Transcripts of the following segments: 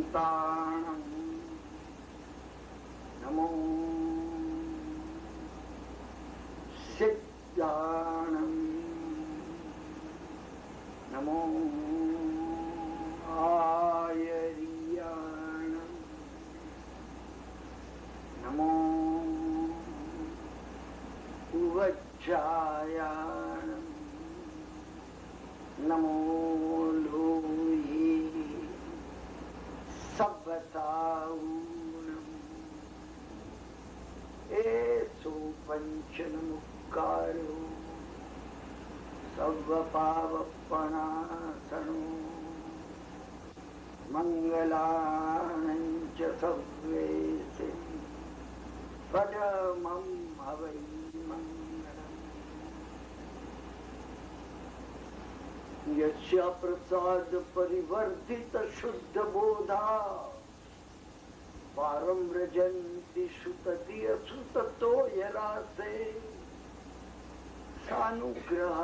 शान्ताणं नमो सिद्धाणं नमो आयर्याणं नमो उवज्जायाणं नमो लोये सभ्यताऊणम् एसो पंचनमुक्कारो सर्वपावपणासनो मंगलानं च सव्वेसे परमं हवै मंगलम्। यस्य प्रसाद परिवर्धित शुद्ध बोधा पारं व्रजन्ति सुतति असुततो यरासे सानुग्रह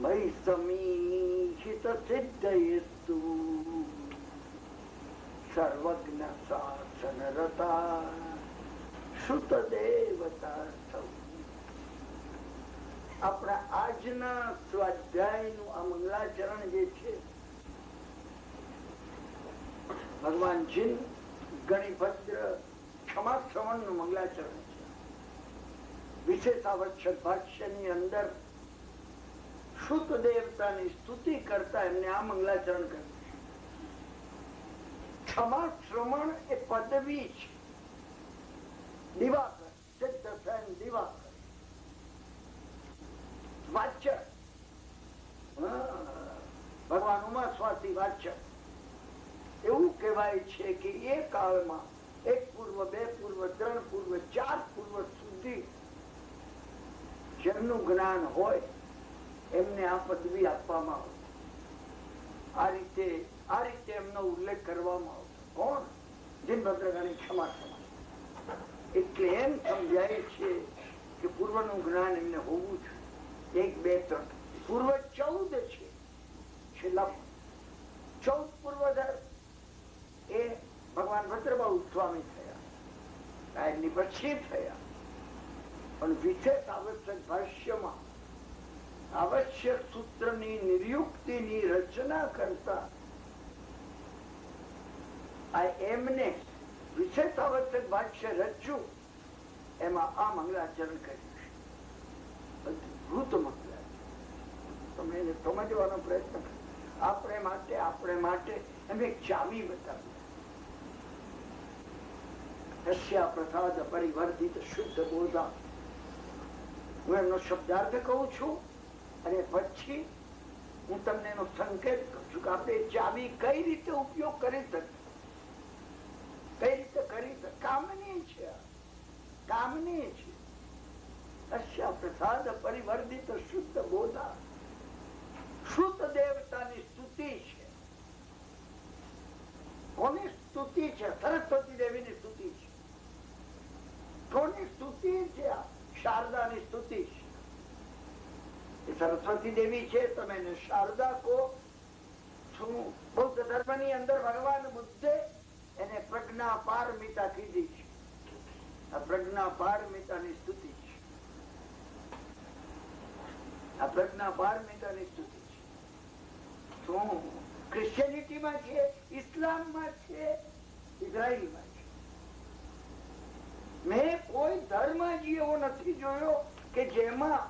मयि समीहित सिद्धयस्तु सर्वज्ञ शासन रता सुत देवता सौ। अपना આજના સ્વાધ્યાયનું આ મંગલાચરણ જે છે ભગવાન જીન ગણિભદ્ર ક્ષમા શ્રવણનું મંગલાચરણ છે। વિશેષ આવશ્યક ભાષ્યની અંદર શુદ્ધ દેવતાની સ્તુતિ કરતા એમને આ મંગલાચરણ કર્યું છે। ક્ષમા શ્રવણ એ પદવી છે। દિવાકર સિદ્ધ સેન દિવાકર વાચ્ય ભગવાન ઉમા સ્વાતિ વાચ્ય એવું કહેવાય છે કે એ કાળમાં એક પૂર્વ બે પૂર્વ ત્રણ પૂર્વ ચાર પૂર્વ સુધી જેમનું જ્ઞાન હોય એમને આ પદવી આપવામાં આવે। આ રીતે એમનો ઉલ્લેખ કરવામાં આવતો। કોણ? જીનભદ્રગણી ક્ષમા ક્ષમા એટલે એમ સમજાય છે કે પૂર્વનું જ્ઞાન એમને હોવું જોઈએ। 1 2 3 પૂર્વ 14 છે। છેલ્લા 14 પૂર્વધર એ ભગવાન ભદ્રબાહુ સ્વામી થયા, એમની પછી થયા। પણ વિશેષ આવશ્યક ભાષ્યમાં આવશ્યક સૂત્રની નિર્યુક્તિની રચના કરતા આ એમને વિશેષ આવશ્યક ભાષ્ય રચ્યું એમાં આ મંગલાચરણ કર્યું છે। અદભુત મંગલાચરણ તમે એને સમજવાનો પ્રયત્ન કરો। આપણે માટે એમ એક ચાવી બતાવી। રસ્યા પ્રસાદ પરિવર્તિત શુદ્ધ બોધા હું એમનો શબ્દાર્થ કહું છું અને પછી હું તમને એનો સંકેત કરું છું કે આપણે ચાવી કઈ રીતે ઉપયોગ કરી શકીએ, કઈ રીતે કરી શકીએ। કામની છે, કામની છે। રસ્યા પ્રસાદ પરિવર્તિત શુદ્ધ બોધા શુદ્ધ દેવતાની સ્તુતિ છે। કોની સ્તુતિ છે? સરસ્વતી દેવીની સ્તુતિ છે। કોની સ્તુતિ છે? શારદાની સ્તુતિ છે। સરસ્વતી દેવી છે તમે એને શારદા કહો। શું બૌદ્ધ ધર્મની અંદર ભગવાન બુદ્ધે એને પ્રજ્ઞા પારમિતા કીધી છે। આ પ્રજ્ઞા પારમિતાની સ્તુતિ છે। આ પ્રજ્ઞા પારમિતાની સ્તુતિ છે। શું ક્રિશ્ચિયનિટીમાં છે, ઇસ્લામમાં છે, ઇઝરાયલમાં છે। મેં કોઈ ધર્મ જ એવો નથી જોયો કે જેમાં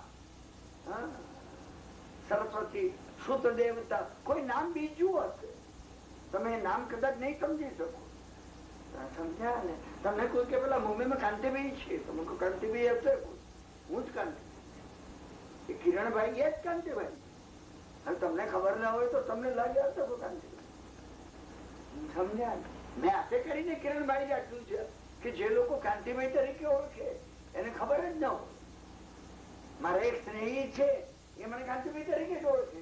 સરસ્વતી શુદ્ધ દેવતા કોઈ નામ બીજું હશે। તમે નામ કદાચ નહીં સમજી શકો। સમજ્યા ને? તમને કોઈ કે પેલા મુંબઈમાં કાંતિભાઈ છે, તમે કોઈ કાંતિભાઈ હશે, હું જ કાંતિભાઈ, એ કિરણભાઈ એ જ કાંતિભાઈ। અને તમને ખબર ના હોય તો તમને લાગે હશે કોઈ કાંતિભાઈ। સમજ્યા ને? મેં હાથે કરીને કિરણભાઈ આટલું છે કે જે લોકો કાંતિભાઈ તરીકે ઓળખે એને ખબર જ ન હોય। મારા એક સ્નેહી છે એ મને કાંતિભાઈ તરીકે જ ઓળખે।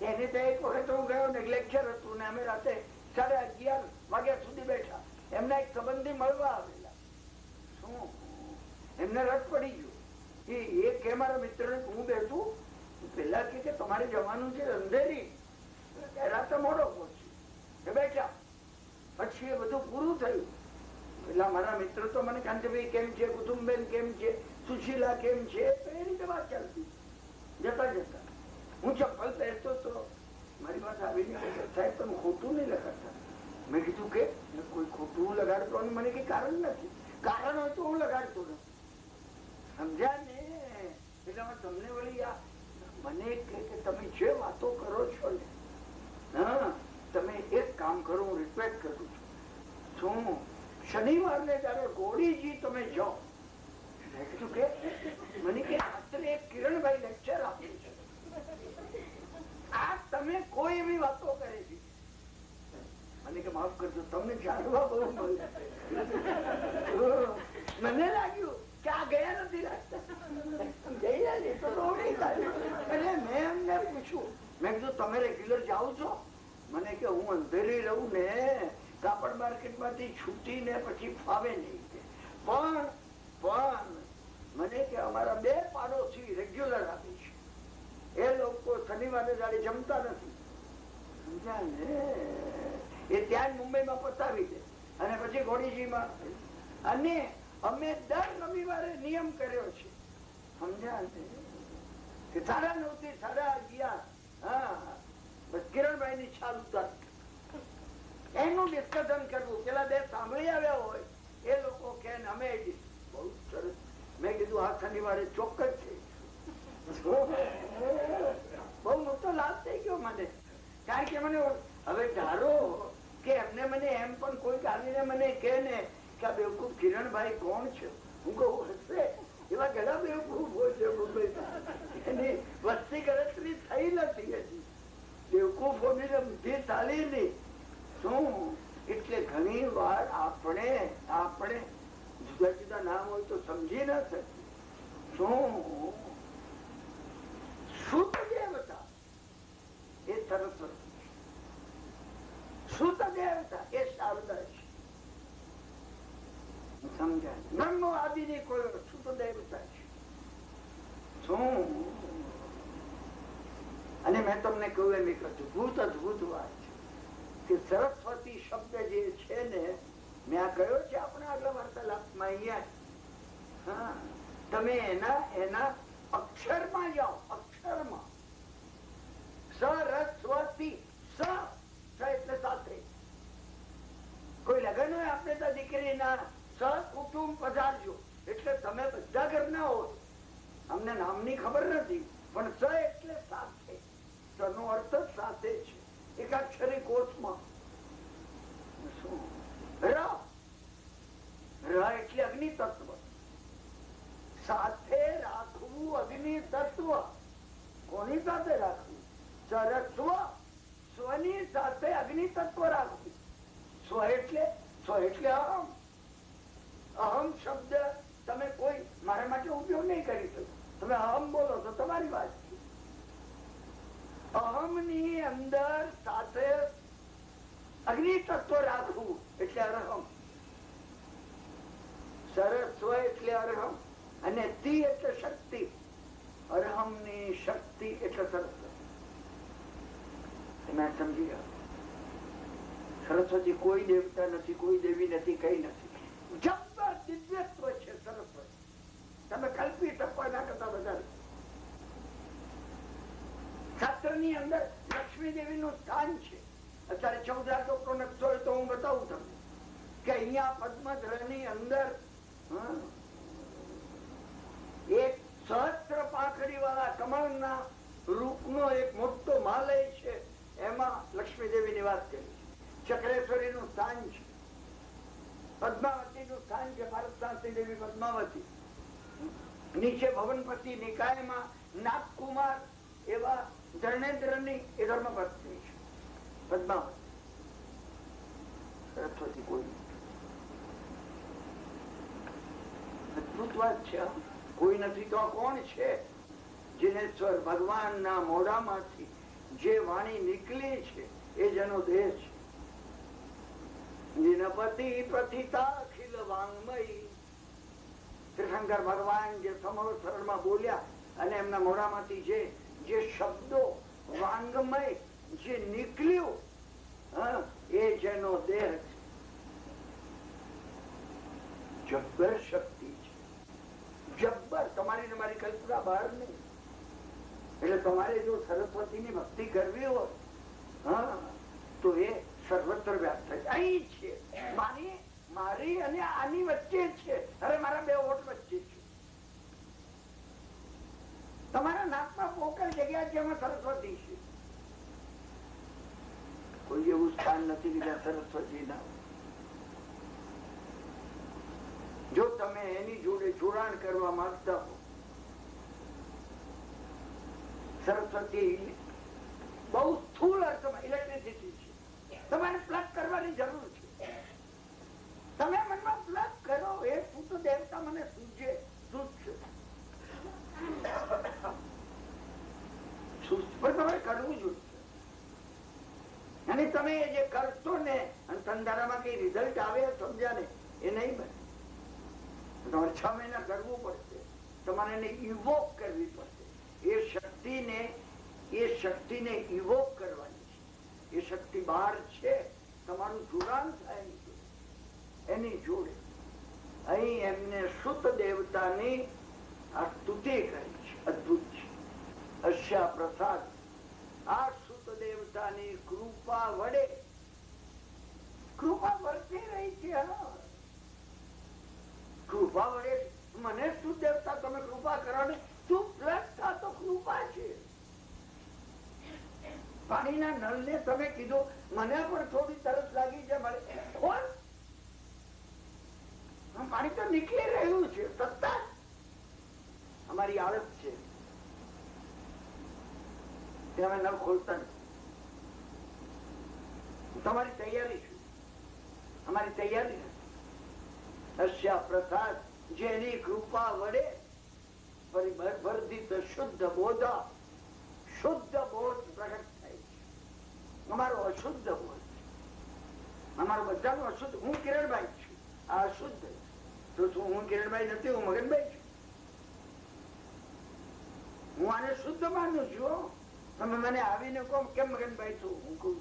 એને તો એક વખત હું ગયો ને લેક્ચર હતું ને અમે રાતે 11:30 વાગ્યા સુધી બેઠા। એમના એક સંબંધી મળવા આવેલા। શું એમને રસ પડી ગયો કે એ કે મારા મિત્ર ને હું બેઠું પેલા કે તમારે જવાનું છે અંધેરી, રાતે મોડો પહોંચ્યો। એટલે મારા મિત્ર તો મને કાંતિભાઈ કેમ છે, કુટુંબેન કેમ છે, સુશીલા કેમ છે, તો એ રીતે વાત ચાલતી. જતા જતા હું ચપ્પલ પહેરતો તો મારી પાસે આવીને સાહેબ તમે ખોટું નહીં લગાડતા. મેં કીધું કે કોઈ ખોટું લગાડતો મને કઈ કારણ નથી, કારણ હોય તો હું લગાડતો નથી. સમજ્યા ને? એટલે તમને વળી મને કે તમે જે વાતો કરો છો ને, હા તમે એક કામ કરો, હું રિક્વેસ્ટ કરું છું, શું શનિવારને જયારે ગોળીજી તમે જાઓ, કે મને કે રાત્રે કિરણભાઈ લેક્ચર આપ્યું છે, આ તમે કોઈ એવી વાતો કરે છે. મને કે માફ કરજો, તમને જાણવા બહુ મળે. મને લાગ્યું કે આ ગયા નથી લાગતા, એટલે મેં એમને પૂછ્યું, મેં કીધું તમે રેગ્યુલર જાઓ છો? મને કે હું અંધેરી રહું ને કાપડ માર્કેટ માંથી છૂટી ને પછી ફાવે નહીં, પણ મને કે અમારા 2 પાડોશી રેગ્યુલર આપે છે, એ લોકો શનિવારે જાડે જમતા નથી. સમજ્યા ને? એ ત્યાં મુંબઈમાં પતાવી દે અને પછી ઘોડીજીમાં. અને અમે દર રવિવારે નિયમ કર્યો છે, સમજ્યા ને, કે 9:30 થી 11:30 હા બસ કિરણભાઈ ની છાલ ઉતાર, એનું ડિસ્કશન કરવું. પેલા 2 સાંભળી આવ્યા હોય એ લોકો કે અમે બહુ સરસ. મેં કીધું આ શનિવારે ચોક્કસ છે. બહુ મોટો લાભ થઈ ગયો મને, કારણ કે મને હવે ધારો કે એમને મને એમ પણ કોઈ આવીને મને કે ને કે આ બેવકૂફ કિરણભાઈ કોણ છે, હું કહું હશે એવા ઘણા બેવકૂફ હોય છે મુંબઈમાં, એની વસ્તી ગણતરી થઈ નથી હજી, બેવકૂફોની બુદ્ધિ ચાલી નહીં. શું એટલે ઘણી વાર આપણે જુદા જુદા નામ હોય તો સમજી ના શકીએ. શું શુદ્ધ દેવતા એ સરસ્વતી, શુદ્ધ દેવતા એ શારદા છે. સમજાય? બ્રહ્મ આદિ ની કોઈ શુદ્ધ દેવતા છે. શું? અને મેં તમને કહ્યું એમ એક અદભુત વાત છે કે સરસ્વતી શબ્દ જે છે ને, મેં આ કહ્યો છે આપણે આગલા વાર્તાલાપમાં અહીંયા, તમે એના અક્ષરમાં જાઓ, અક્ષરમાં સરસ્વતી, સ એટલે સાથે. કોઈ લગ્ન હોય આપણે તો દીકરીના સકુટુંબ પધારજો, એટલે તમે બધા ઘરના હોય, અમને નામની ખબર નથી, પણ સ એટલે સાથે, નો અર્થ સાથે છે એકાક્ષરી કોષમાં. ર એટલે અગ્નિ તત્વ, સાથે રાખવું અગ્નિ તત્વ. કોની સાથે રાખવું? સરસ્વ, સ્વની સાથે અગ્નિ તત્વ રાખવું. સ્વ એટલે અહમ. અહમ શબ્દ તમે કોઈ મારા માટે ઉપયોગ નહીં કરી શકો. તમે અહમ બોલો તો તમારી વાત છે. અહમ ની અંદર સાથે અગ્નિ તત્વ રાખવું એટલે અરહમ. સરસ્વ એટલે અરહમ અને તી એટલે શક્તિ. અરહમ ની શક્તિ એટલે સરસ્વતી. તમે સમજી ગયા? સરસ્વતી કોઈ દેવતા નથી, કોઈ દેવી નથી, કઈ નથી. જબર દિવ્યત્વ છે સરસ્વતી. તમે કલ્પી શકો એના કરતા વધારે. શાસ્ત્ર ની અંદર લક્ષ્મી દેવી નું સ્થાન છે. અત્યારે 14 ચોપડો નકશો હોય તો હું બતાવું તમને કે અહીંયા પદ્મધર ની અંદર એક સહસ્ત્ર પાંખડી વાળા કમળના રૂપનો એક મોટો માલય છે, એમાં લક્ષ્મી દેવી ની વાત કરી છે. ચક્રેશ્વરી નું સ્થાન છે, પદ્માવતી નું સ્થાન છે, ભારત શાસ્ત્રી દેવી પદ્માવતી. નીચે ભવનપતિ નિકાયમાં નાગકુમાર એવા ધર્મેન્દ્ર ની એ ધર્મપત્ની છે પદ્માવતી. સરસ્વતી કોઈ અદભુત વાત છે. કોઈ નથી તો કોણ છે? જીનેશ્વર ભગવાન ના મોઢામાંથી જે વાણી નીકળી છે એ જેનો દેહ છે. જીનપતિ પ્રથિતા અખિલ વાંગમય. શ્રીશંકર ભગવાન જે સમોસરણમાં બોલ્યા અને એમના મોઢામાંથી જે શબ્દો વાંગમય જે નીકળ્યું એ જેનો દેહ છે. જબ્બર શક્તિ છે, જબ્બર. તમારી ને મારી કલ્પના બહાર નહીં. એટલે તમારે જો સરસ્વતીની ભક્તિ કરવી હોય, હા, તો એ સર્વત્ર વ્યાપ્ત થાય. અહીં છે, મારી અને આની વચ્ચે છે. અરે મારા બે ઓટ વચ્ચે છે. તમારા નાકમાં પોકળ જગ્યા છે, એમાં સરસ્વતી છે. કોઈ એવું સ્થાન નથી કે જ્યાં સરસ્વતી ના. જો તમે એની જોડે જોડાણ કરવા માંગતા હો, સરસ્વતી બહુ સ્થૂળ અર્થમાં ઇલેક્ટ્રિસિટી છે. તમારે પ્લગ કરવાની જરૂર છે. તમે મનમાં પ્લગ કરો, એ શુદ્ધ દેવતા મને સૂજે, પણ તમારે કરવું જોઈએ. અને તમે જે કરશો ને અને સંધારામાં કઈ રિઝલ્ટ આવે સમજ્યા ને, એ નહીં બને. તમારે 6 મહિના કરવું પડશે. તમારે એને ઇવોક કરવી પડશે. એ શક્તિને ઇવોક કરવાની છે. એ શક્તિ બહાર છે. તમારું જોડાણ થાય એની જોડે. અહીં એમને શુદ્ધ દેવતાની આ સ્તુતિ કરી છે. અદભુત છે. અશ્યા પ્રસાદ. આ શુદ્ધ દેવતાની કૃપા વડે કૃપા વરસી રહી છે. કૃપા વડે મને શુદ્ધ દેવતા તમે કૃપા કરો ને, તું પ્લસ થા તો કૃપા છે. પાણીના નળને તમે કીધું મને પણ થોડી તરસ લાગી છે, પાણી તો નીકળી રહ્યું છે. સત્તા અમારી આળસ છે. અમે નળ ખોલતા નથી. તમારી તૈયારી છે, અમારી તૈયારી નથી. અશ્યા પ્રસાદ, જેની કૃપા વડે પરિવર્ધિત શુદ્ધ બોધ પ્રગટ થાય છે. અમારો અશુદ્ધ બોધ છે. અમારો બધાનો અશુદ્ધ. હું કિરણભાઈ છું, આ અશુદ્ધ. તો શું હું કિરણભાઈ નથી? હું મગનભાઈ છું. હું આને શુદ્ધ માનું છું. તમે મને આવીને કહો કેમ મગનભાઈ છું? હું કહું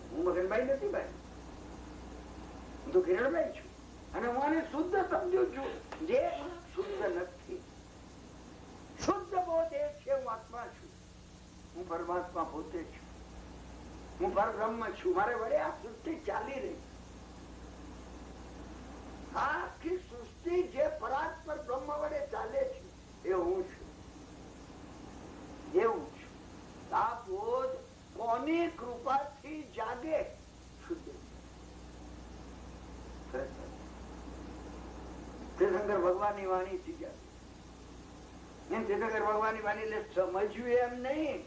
હું મગનભાઈ નથી ભાઈ, હું તો કિરણભાઈ છું. અને હું આને શુદ્ધ સમજુ છું, જે શુદ્ધ નથી. શુદ્ધ બોધ એ છે હું આત્મા છું, હું પરમાત્મા પોતે છું, હું પરબ્રહ્મ છું. મારે વડે આ સૃષ્ટિ ચાલી રહી. આખી સૃષ્ટિ જે પરાત્પર બ્રહ્મ વડે ચાલે છે એ હું છું. એવું છું. આ બોધ કોની કૃપાથી જાગે? શુદ્ધ તીર્થંકર ભગવાનની વાણી થી જાગે. તીર્થંકર ભગવાનની વાણી એટલે સમજ્યું એમ નહીં.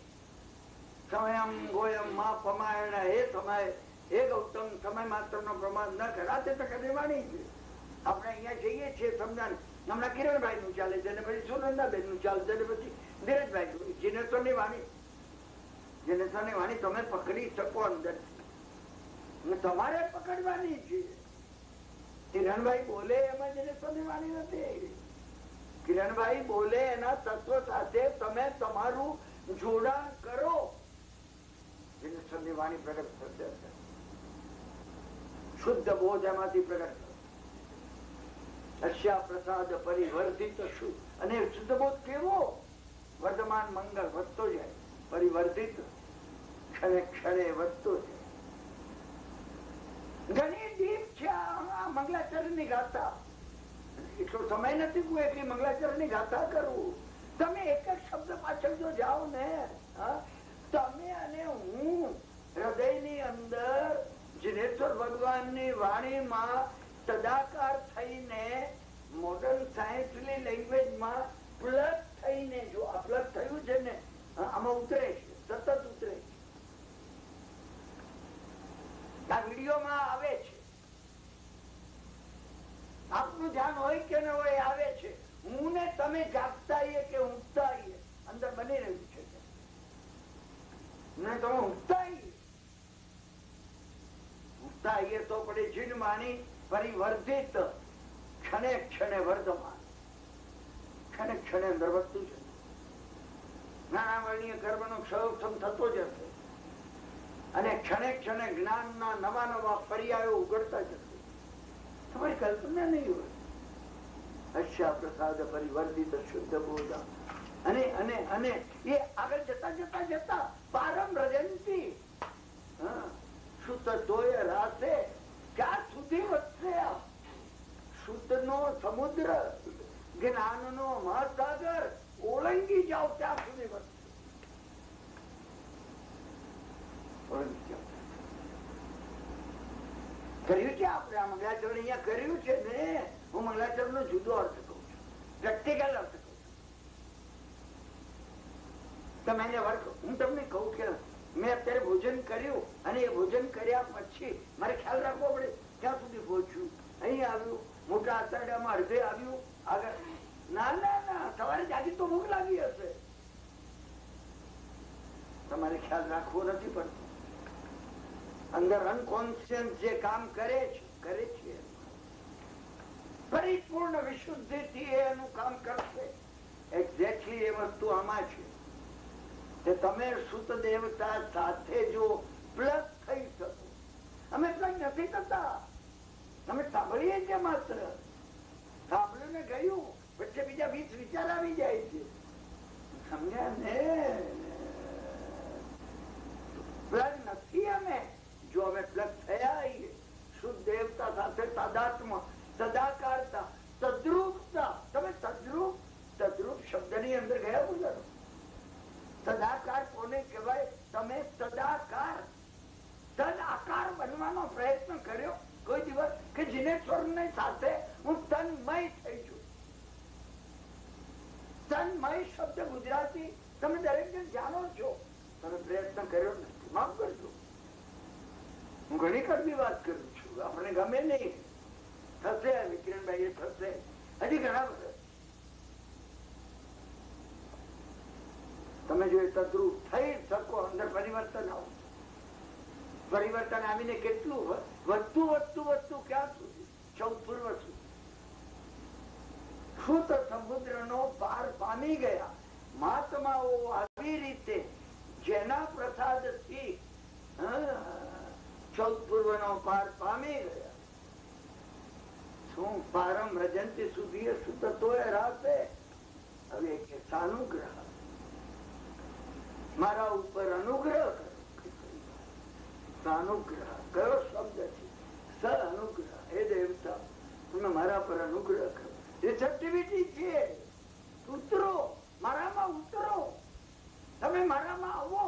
સમયમ ગોયમ મા પમાયણ હે સમય હે ગૌતમ, સમય માત્ર નો પ્રમાદ ન કરા. તીર્થંકર ની વાણી છે. આપણે અહીંયા જઈએ છીએ સમજાણ. હમણાં કિરણભાઈ નું ચાલે છે, પછી સુનંદાબેન નું ચાલે છે, પછી ધીરજભાઈ નું. જીનેશ્વર ની વાણી, જીનેશ્વર ની વાણી તમે પકડી શકો અંદર. તમારે પકડવાની છે. કિરણભાઈ બોલે એમાં જીનેશ્વર ની વાણી નથી. કિરણભાઈ બોલે એના તત્વ સાથે તમે તમારું જોડાણ કરો. જીનેશ્વર ની વાણી પ્રગટ થશે. શુદ્ધ બોધ એમાંથી પ્રગટ થશે. અશ્યા પ્રસાદ પરિવર્ધિત શુદ્ધ. અને શુદ્ધ બોધ કેવો? વર્તમાન મંગળ વધતો જાય, પરિવર્ધિત ક્ષણે ક્ષણે વધતો જાય. ઘણી દીપ છે આ મંગલાચરણ ની ગાથા. એટલો સમય નથી કોઈ એટલી મંગલાચરણ ની ગાથા કરવું. તમે એક જ શબ્દ પાછળ જો જાઓ ને, તમે અને હું હૃદય ની અંદર જીનેશ્વર ભગવાન ની વાણીમાં તદાકાર થઈને મોડર્ન સાયન્સની લેંગ્વેજમાં પ્લગ થઈને, જો આ પ્લગ થયું છે ને આમાં ઉતરે છે, સતત ઉતરે છે. આ વિડીયોમાં આવે છે. આપનું ધ્યાન હોય કે ન હોય આવે છે. હું ને તમે જાગતા કે ઊંઘતા અંદર બની રહ્યું છે. તમે ઊંઘતા તો પડે જીન માની પરિવર્ધિત ક્ષણે ક્ષણે વર્ધમાન. ક્ષણે ક્ષણે અંદર વધતું છે. નાના વર્ણીય કર્મનો ક્ષયોક્ષમ થતો જશે અને ક્ષણે ક્ષણે જ્ઞાનના નવા નવા પર્યાયો ઉગડતા જશે. તમારી કલ્પના નહીં હોય. અશ્યા પ્રસાદ પરિવર્તિત શુદ્ધ બોધ. અને અને અને એ આગળ જતા જતા જતા પારમ રજંતી શુદ્ધ તોય રાસે ક્યાં સુધી વધશે? આ શુદ્ધ નો સમુદ્ર, જ્ઞાન નો મહાસાગર ઓળંગી જાઓ ત્યાં સુધી વધશે. કર્યું છે આપણે આ મંગળાચરણ અહીંયા કર્યું છે ને. હું મંગળાચરણ નો જુદો અર્થ કહું છું, પ્રેક્ટિકલ અર્થ કહું છું. તમે એને વર્ક, હું તમને કહું કે મેં અત્યારે ભોજન કર્યું અને એ ભોજન કર્યા પછી મારે ખ્યાલ રાખવો પડે ક્યાં સુધી પહોંચ્યું. અહીં આવ્યું, મોટા આતરડામાં અડધે આવ્યું, આગળ ના ના ના, સવારે જાગી તો ભૂખ લાગી હશે, તમારે ખ્યાલ રાખવો નથી પડતો. અંદર અનકોન્શિયસ જે કામ કરે છે પરિપૂર્ણ વિશુદ્ધિ થી એનું કામ કરશે. એક્ઝેક્ટલી એ વસ્તુ આમાં છે કે તમે શુદ્ધ દેવતા સાથે જો પ્લગ થઈ શકો. અમે પ્લગ નથી કરતા, અમે સાંભળીએ છીએ માત્ર. સાંભળ્યું ને ગયું, વચ્ચે બીજા 20 વિચાર આવી જાય છે. સમજ્યા ને? પ્લગ નથી અમે. જો અમે પ્લગ થયા શુદ્ધ દેવતા સાથે તાદાત્મ, સદાકારતા, તદ્રુપતા. તમે તદ્રુપ શબ્દ ની અંદર ગયા ગુજરો. સદાકાર કોને કહેવાય? તમે સદાકાર સદાકાર બનવાનો પ્રયત્ન કર્યો કોઈ દિવસ કે જીનેશ્વર ની સાથે હું તન્મય થઈ છું. તન્મય શબ્દ ગુજરાતી તમે દરેક જણ જાણો છો, તમે પ્રયત્ન કર્યો નથી. માફ કરજો, હું ઘણી કડવી વાત કરું છું, આપણે ગમે નહીં. થશે વિકિરણભાઈ, થશે હજી ઘણા બધા. તમે જો તદ્રુપ થઈ શકો, અંદર પરિવર્તન આવો. પરિવર્તન આવીને કેટલું વધતું વધતું વધતું ક્યાં સુધી? 14 પૂર્વ સુધી. શુદ્ધ સમુદ્ર નો પાર પામી ગયા મહાત્માઓ આવી રીતે, જેના પ્રસાદ થી 14 પૂર્વ નો પાર પામી ગયા. શું પારમ રજંતી સુધી શુદ્ધ તોય રાસે. હવે કે સાનુગ્રહ, મારા ઉપર અનુગ્રહ કરો. સાનુગ્રહ કયો શબ્દ છે? સ અનુગ્રહ. હે દેવતા, તમે મારા પર અનુગ્રહ કરો. રિસેપ્ટિવિટી છે. ઉતરો, મારામાં ઉતરો, તમે મારામાં આવો.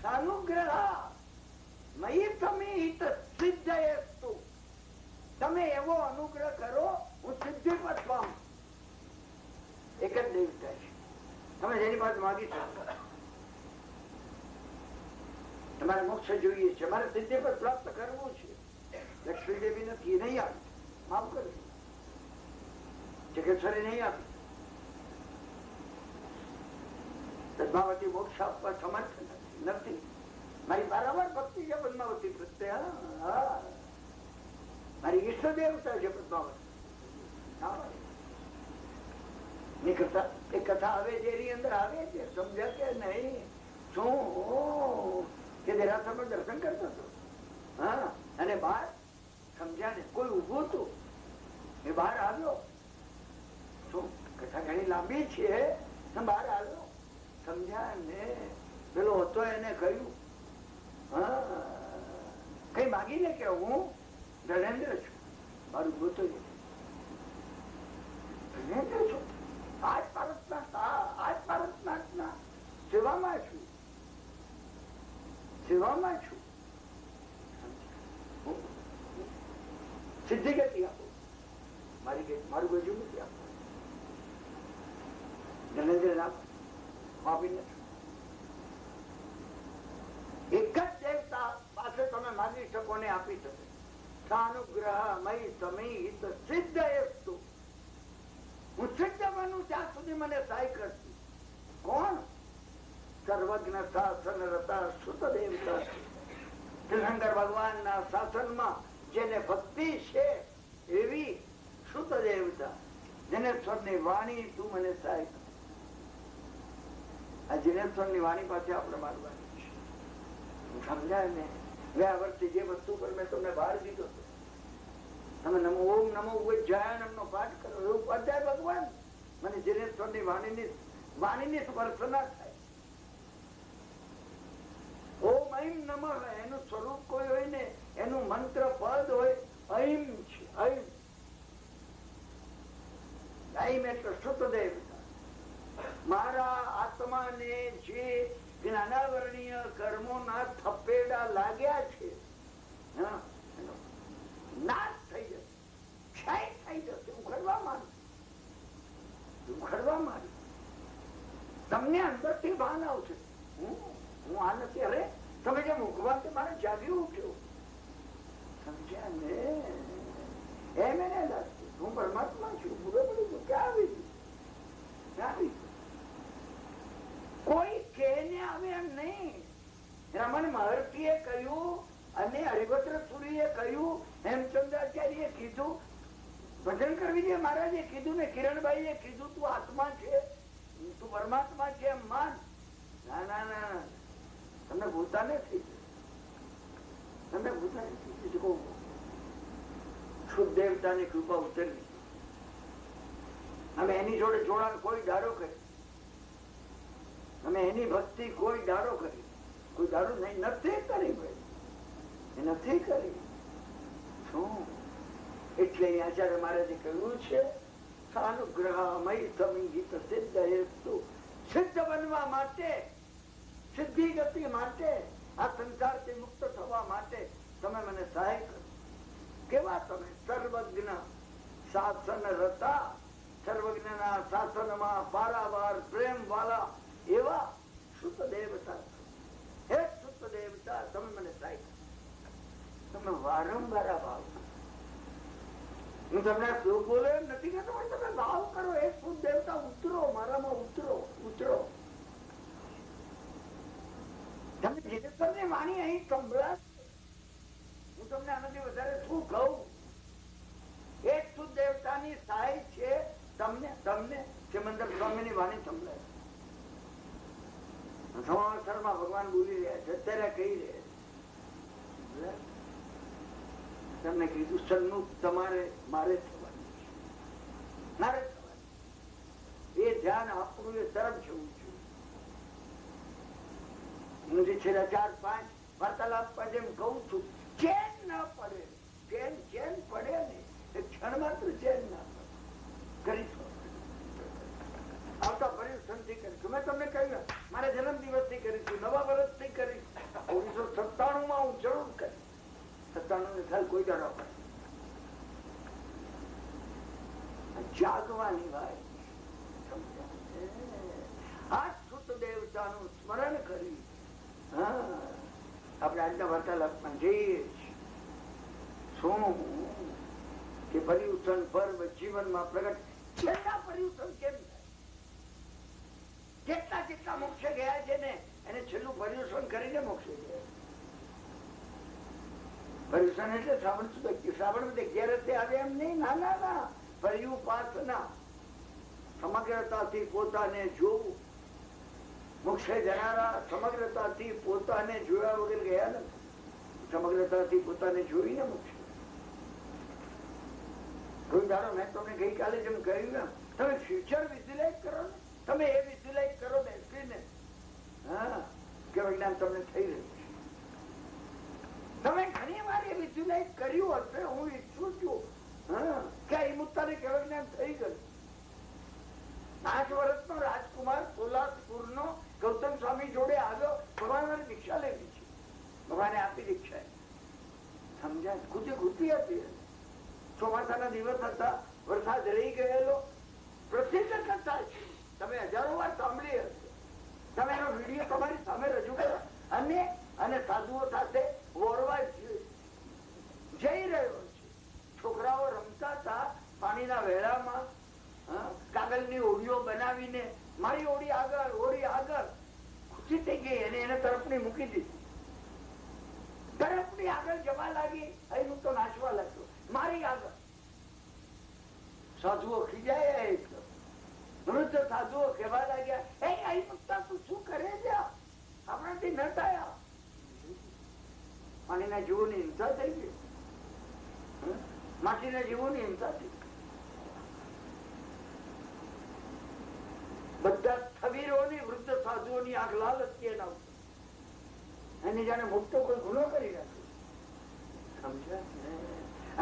સાનુગ્રહ મયી તમે હિત સિદ્ધયસ્તુ. તમે એવો અનુગ્રહ કરો, હું સિદ્ધિ પર પામ. એક જ દેવતા છે, તમે જેની પાસે માગી શકો. તમારે મોક્ષ જોઈએ છે, મારે સિદ્ધિ પર પ્રાપ્ત કરવું છે. લક્ષ્મી દેવી નથી, નહીં આવી, માફ કરજો. જગેશ્વરી નહીં આવી. પદ્માવતી મોક્ષ આપવા સમર્થ નથી. મારી બરાબર ભક્તિ છે પદ્માવતી પ્રત્યે. મારી ઈષ્ટ દેવતા છે પદ્માવતી. કથા આવે છે એની અંદર આવે છે, સમજ્યા કે નહીં? શું કે દેરાસરમાં દર્શન કરતો હતો, હા, અને બહાર સમજ્યા ને કોઈ ઉભું હતું, એ બહાર આવ્યો. શું કથા ઘણી લાંબી છે, બહાર આવ્યો, સમજ્યા ને? પેલો હતો એને કહ્યું, હા, કઈ માગીને કે હું ધર્મેન્દ્ર છું, મારું ગોતો ધર્મેન્દ્ર છું, આજ ભારતના સેવામાં છું, સેવામાં છું. સિદ્ધિ ગતિ આપો, મારું ગજુ નથી આપો. ધર્મેન્દ્ર આપી નથી. એક જ દેવતા પાસે તમે માગી શકો ને આપી શકે. સાનુગ્રહ મય સમીત સિદ્ધ એસ્તુ. હું સિદ્ધ બનું ત્યાં સુધી મને સહાય કરતી. કોણ? સર્વજ્ઞ શાસન રતા સુત દેવતા. તીર્થંકર ભગવાનના શાસનમાં જેને ભક્તિ છે એવી સુત દેવતા, જિનેશ્વરની વાણી તું મને સહાય કર. આ જિનેશ્વરની વાણી પાસે આપણે મારવાની છે. સમજાય ને? ગયા વર્ષે જે વસ્તુ પર મેં તમને બહાર દીધો હતો, તમે ઓમ નમો ઉજ્જૈનમ નો પાઠ કરો, એવું અધ્યાય ભગવાન મને જીનેશ્વરની વાણીની સ્પર્શ ના થાય. ઓમ અહીમ નમઃ એનું સ્વરૂપ કોઈ હોય ને, એનું મંત્ર પદ હોય અહીમ છે. અહીમ અહીમ એટલે શુદ્ધ દેવતા. મારા આત્માને જે જ્ઞાનાવરણીય કર્મોના થપેડા લાગ્યા છે, નાશ થઈ જશે, ક્ષય થઈ જશે, ઉખડવા માંડ. તમને અંદરથી ભાન આવશે, હું આ નથી. અરે તમે જે ભગવાન મારે જાગ્યું ઉઠ્યું, સમજ્યા ને? એમ એને લાગતું હું પરમાત્મા છું, પૂરો પડી ગયું. ક્યાં આવી ગયું? કોઈ કેને આવે એમ નહીં. રમણ મહર્ષિએ કહ્યું અને હરિભદ્ર સુરીએ કહ્યું, હેમચંદ્રાચાર્યએ કીધું, ભજન કરવી છે મહારાજે કીધું ને કિરણભાઈએ કીધું, તું આત્મા છે, તું પરમાત્મા છે એમ માન. ના ના ના, તમને ભૂલતા નથી, તમને ભૂલતા નથી. શુદ્ધ દેવતાની કૃપા ઉતરવી. અમે એની જોડે જોડાણ કોઈ દાડો કરી, અમે એની ભક્તિ કોઈ દાડો કરી, કોઈ દાડો નહીં નથી કરી ભાઈ, નથી કરી. શું એટલે આચાર્ય મહારાજે કહ્યું છે, સિદ્ધ બનવા માટે, સિદ્ધિ ગતિ માટે, આ સંસારથી મુક્ત થવા માટે તમે મને સહાય કરો. કેવા તમે સર્વજ્ઞ શાસન રતા, સર્વજ્ઞના શાસનમાં પારાવાર પ્રેમ વાળા એવા શુદ્ધ દેવતા. હે શુદ્ધ દેવતા, તમે મને સહાય કરો. તમે વારંવાર ભાવ, હું તમને શું બોલે એમ નથી કહેતો, પણ તમે ભાવ કરો. એ શુદ્ધ દેવતા ઉતરો, મારામાં ઉતરો, ઉતરો. તમે જીનેશ્વરની વાણી અહીં સંભળાશ. હું તમને આનાથી વધારે શું કહું? એક શુદ્ધ દેવતાની સહાય છે તમને. તમને સિમંદર સ્વામીની વાણી સંભળાય. સમાવસરમાં ભગવાન બોલી રહ્યા છે, અત્યારે કહી રહ્યા. તમને કીધું સન્મુખ તમારે મારે થવાનું છે, મારે થવાનું. એ ધ્યાન આપણું એ તરફ જવું જોઈએ. હું જે છેલ્લા 4-5 વાર્તાલાપ જેમ કઉ છું, ચેન ના પડે, ચેન પડે ને એ ક્ષણ માત્ર ચેન ના પડે. કરીશું આવતા પરિવર્તનથી કરીશું. મેં તમને કહ્યું મારે જન્મ દિવસથી કરીશું, નવા વર્ષથી કરીશ. 1997 માં હું જરૂર કરીશ. 97 સાલ કોઈ દાડો પડે. જાગવાની વાત. આ શુદ્ધ દેવતાનું સ્મરણ કરી આપણે આજના વાર્તાલાપમાં જઈએ છીએ. શું કે પર્યુષણ પર્વ જીવનમાં પ્રગટ. છેલ્લા પર્યુષણ કેમ થાય? કેટલા મોક્ષે ગયા છે ને એને છેલ્લું પર્યુષણ કરીને મોક્ષે ગયા. પર્યુષણ એટલે શ્રાવણ ઘેર આવે એમ નહીં. ના ના ના, પર્યુપાસના, સમગ્રતાથી પોતાને જોવું. મોક્ષે જનારા સમગ્રતાથી પોતાને જોયા વગર ગયા નથી. સમગ્રતાથી પોતાને જોઈને મોક્ષે. કોઈ દાડો મેં તમને ગઈકાલે જેમ કહ્યું ને, તમે ફ્યુચર વિઝ્યુલાઇઝ કરો ને, તમે એ વિઝ્યુલાઇઝ કરો બેસીને. હા, કે વિજ્ઞાન તમને થઈ રહ્યું છે. તમે ઘણી વાર એ વિઝ્યુલાઇઝ કર્યું હશે. હું ઈચ્છું છું કે એ મુદ્દાને કેવળ જ્ઞાન થઈ ગયું. 5 વર્ષનો રાજકુમાર સોલાપુરનો ગૌતમ સ્વામી જોડે આવ્યો. ભગવાન દીક્ષા લેવી છે, ભગવાને આપી દીક્ષા. સમજાય? ખૂટી હતી. ચોમાસાના દિવસ હતા, વરસાદ રહી ગયેલો. પ્રસિદ્ધ કથા છે, તમે હજારો વાર સાંભળી હશે. તમે એનો વિડીયો તમારી સામે રજૂ કરો. અને સાધુઓ સાથે વોરવા જઈ રહ્યો છે. છોકરાઓ રમતા હતા પાણીના વેળામાં, કાગળની ઓળીઓ બનાવીને. મારી ઓળી આગળ ખુશી થઈ ગઈ અને એને તરફની મૂકી દીધી. તરફની આગળ જવા લાગી, અહીં તો નાચવા લાગ્યો. મારી આગળ સાધુઓ ખીજાય. વૃદ્ધ સાધુઓ કહેવા લાગ્યા, એ અહીં મુકતા તું શું કરે છે? આપણાથી ન થાય. પાણીના જીવોની હિંસા થઈ ગઈ. માટીના જીવોની હિંસાથી. બધા સ્થવીરોની વૃદ્ધ સાધુઓની આંખ લાલ હતી એના ઉપર. એની જાણે મુક્તો કોઈ ગુનો કરી નાખ્યો. સમજ્યા?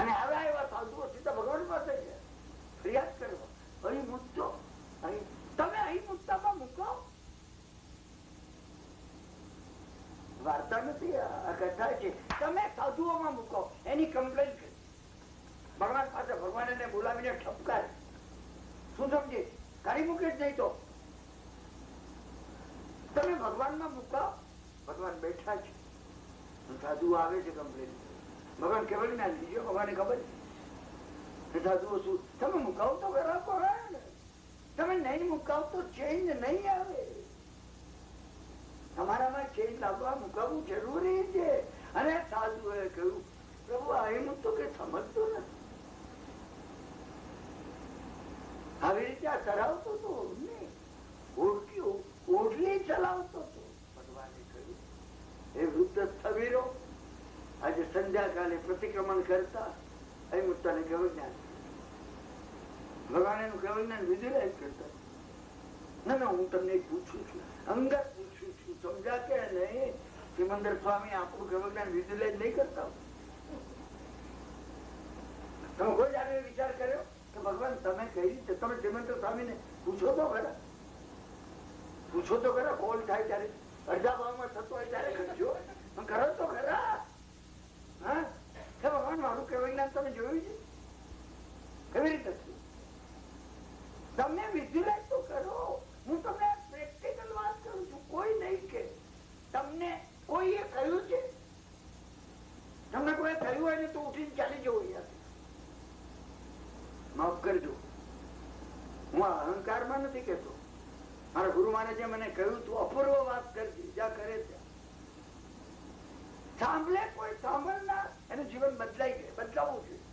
અને આવ્યા એવા સાધુઓ સીધા ભગવાન પાસે ગયા ફરિયાદ કરવા, અહીં મુક્તો, તમે અહીં મુક્તામાં મુકાવો. વાર્તા નથી, આ કથા છે. તમે સાધુઓમાં મૂકો એની કમ્પ્લેન કરી ભગવાન પાસે. ભગવાન એને બોલાવીને ઠપકારે. શું સમજે? કાઢી મૂકે જ નહીં તો તમે ભગવાનમાં મુકાવો. ભગવાન બેઠા છે, સાધુઓ આવે છે કમ્પ્લેન. ભગવાન કેવળ ના લીધો, ભગવાને ખબર છે સાધુઓ શું. તમે મુકાવો તો બરાબર ને, તમે નહીં મુકાવો તો ચેન્જ નહીં આવે. તમારામાં ચેન્જ લાવવા મુકાવવું જરૂરી છે. અને સાધુએ કહ્યું, પ્રભુ અહીં તો કે સમજતો નથી. આવી રીતે આ કરાવતો હતો, ઓઢલી ચલાવતો હતો. ભગવાને કહ્યું, એ વૃદ્ધ સ્થવીરો આજે સંધ્યાકાલે પ્રતિક્રમણ કરતા અહીં મુક્તાને કેવળ જ્ઞાન. ભગવાન એનું કેવળ જ્ઞાન વિઝ્યુલાઇઝ કરતા. ના, હું તમને પૂછું છું, અંગત પૂછું છું, સમજા કે નહીં? સિમંદર સ્વામી આપણું કેવળ જ્ઞાન વિઝ્યુલાઇઝ નહીં કરતા. તમે કોઈ જાણે વિચાર કર્યો કે ભગવાન તમે કઈ રીતે? તમે સિમંદર સ્વામી ને પૂછો તો ખરા, પૂછો તો ખરા. કોલ થાય ત્યારે અડધા ભાવમાં થતો હોય ત્યારે કરજો, કરો તો ખરા. હા, ભગવાન મારું કેવળ જ્ઞાન તમે જોયું છે કેવી રીતે? તમે વિઝ્યુલાઇઝ તો કરો. હું તમને પ્રેક્ટિકલ વાત કરું છું. કોઈ નહીં કે તમને કોઈએ કહ્યું છે? તમને કોઈ કહ્યું હોય ને તો ઉઠીને ચાલી જવું. અહીંયાથી માફ કરજો, હું અહંકારમાં નથી કેતો. મારા ગુરુ મહારાજે મને કહ્યું તું અપૂર્વ વાત કરજે, જ્યાં કરે ત્યાં. સાંભળે કોઈ સાંભળનાર એનું જીવન બદલાઈ ગયું, બદલાવવું જોઈએ.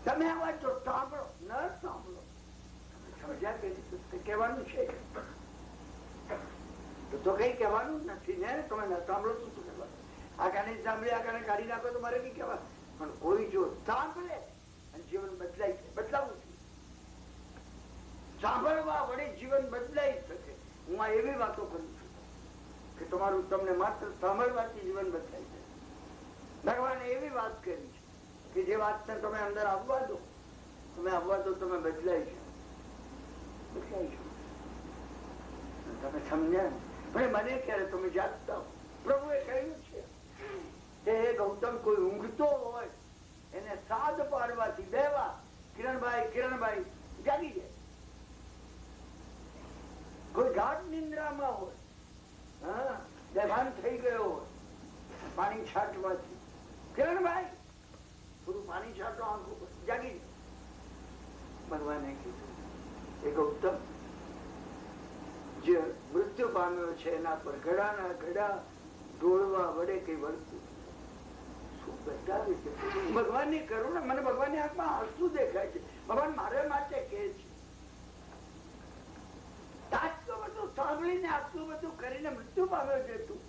તમે આ વાત જો સાંભળો, ન સાંભળો, કહેવાનું છે તો કઈ કહેવાનું નથી ને. તમે ન સાંભળો તો શું કહેવાનું? આ કાને સાંભળી, આ કાને કાઢી નાખો તો મારે કઈ કહેવાનું. પણ કોઈ જો સાંભળે અને જીવન બદલાય, બદલાવવું જોઈએ. સાંભળવા વડે જીવન બદલાઈ શકે. હું આ એવી વાતો કરું છું કે તમારું તમને માત્ર સાંભળવાથી જીવન બદલાય છે. ભગવાને એવી વાત કરી છે કે જે વાતને તમે અંદર આવવા દો, તમે આવવા દો, તમે બદલાઈ છો. તમે સમજ્યા? પણ મને ક્યારે તમે જાગતા હો. પ્રભુએ કહ્યું છે કે ગૌતમ કોઈ ઊંઘતો હોય એને સાદ પાડવાથી બે વાર કિરણભાઈ જાગી જાય. કોઈ ગાઢ નિંદ્રામાં હોય, હા, બેભાન થઈ ગયો હોય, પાણી છાંટવાથી કિરણભાઈ થોડું પાણી છાંટો આંખો પર, જાગી જાય. ભગવાને કીધું એ ગૌતમ જે મૃત્યુ પામ્યો છે એના પર ઘડાના ઘડા ઢોળવા વડે કઈ વળતું શું બતાવે છે? ભગવાનની કરુણા. મને ભગવાનની આંખમાં આંસુ દેખાય છે. ભગવાન મારા માટે કે છે આટલું બધું સાંભળીને, આટલું બધું કરીને મૃત્યુ પામ્યો છે તું.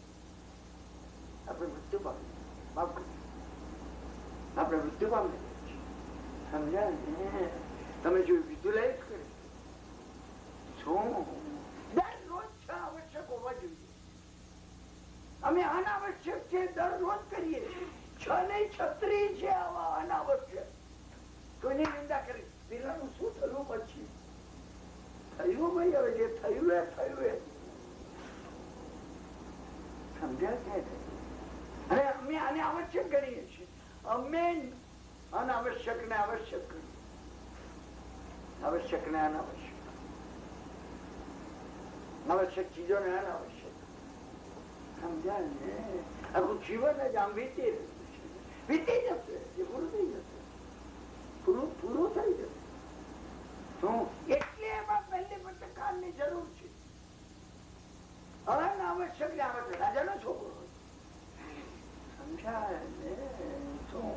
આપણે મૃત્યુ પામ્યો, માફ કર, આપણે મૃત્યુ પામ્યો. સમજ્યા? તમે જો વિઝ્યુલાઇઝ કરી શું દરરોજ આવશ્યક હોવા જોઈએ. અમે અનાવશ્યક છે દરરોજ કરીએ છીએ. 6 નહીં 36 છે આવા અનાવશ્યક. કોઈની નિંદા કરી પેલાનું શું થયું પછી થયું ભાઈ. હવે જે થયું એ થયું એ સમજ્યા છે. અને અમે આને આવશ્યક ગણીએ છીએ. અમે અનાવશ્યક ને આવશ્યક કરીએ, આવશ્યક ને અનાવશ્યક, આવશ્યક ચીજો ને અનાવશ્યક. સમજ્યા ને? આખું જીવન જ આમ વીતી જશે, એ પૂરું થઈ જશે, પૂરું થઈ જશે. શું એટલે એમાં પહેલી પ્રકારની જરૂર છે. અનાવશ્યક ને આવશ્યક. રાજાનો છોકરો સમજાય ને? શું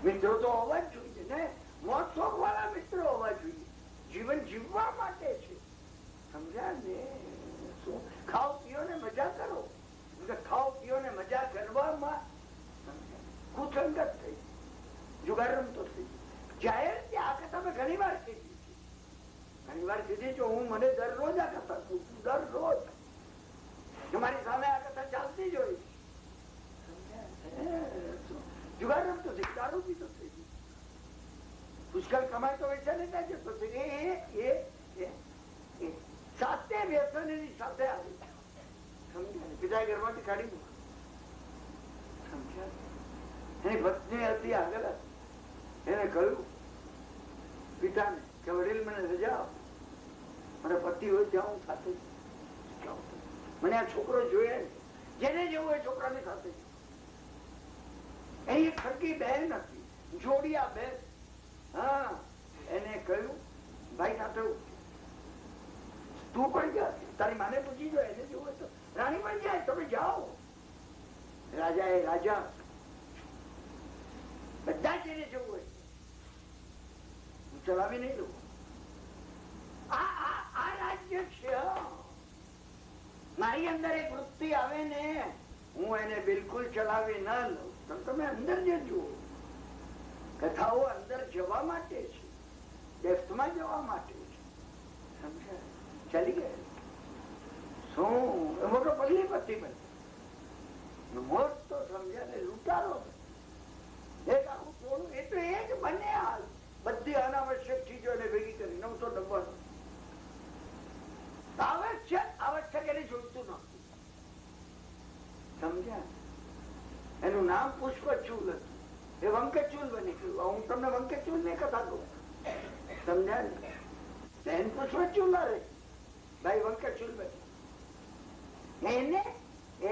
મિત્રો તો હોવા જ જોઈએ ને. મોત શોખ વાળા મિત્રો હોવા જોઈએ. જીવન જીવવા માટે છે. સમજ્યા ને? શું ખાઓ પીઓ ને મજા કરો. ખાઓ પીઓ ને મજા કરવામાં કુસંગત થઈ. તમારે તો વ્યસન ના જતો સાથે વ્યસન એની સાથે આવી સમજ્યા. પિતાએ ઘરમાંથી કાઢી મૂક્યું સમજ્યા. એની પત્ની હતી આગળ, એને કહ્યું પિતાને કે વડીલ મને રજા આપો, મારા પતિ હોય ત્યાં હું સાથે મને આ છોકરો જોઈએ, જેને જેવું એ છોકરાની સાથે એ ખરકી બહેન હતી, જોડિયા બહેન. હા, એને કહ્યું ભાઈ સાથે તું પણ જા, તારી માને પૂછી જો, એને જેવું તો રાણી પણ જાય, તમે જાઓ. રાજા એ રાજા બધા જેને જવું હોય હું ચલાવી નહીં લઉં. આ રાજ્ય છે, મારી અંદર એક વૃત્તિ આવે ને હું એને બિલકુલ ચલાવી ના લઉં. તમે અંદર જજો. કથાઓ અંદર જવા માટે છે, ડેપ્થમાં જવા માટે છે સમજ્યા. ચાલી ગયા શું મોટો પગલી પતિ બને મોટો સમજ્યા ને લૂંટારો એક આખું ટોળું. એ તો એ જ બને હાલ બધી અનાવશ્યક ચીજોને ભેગી કરી 999 આવશ્યક એને જોઈતું નતું સમજ્યા. એનું નામ પુષ્પચૂલ હતું, એ વંકચૂલ બની ગયું. હું તમને વંકચૂલ ની કથા કહું સમજ્યા ને. બેન પુષ્પચૂલ રે ભાઈ વંકચૂલ બની.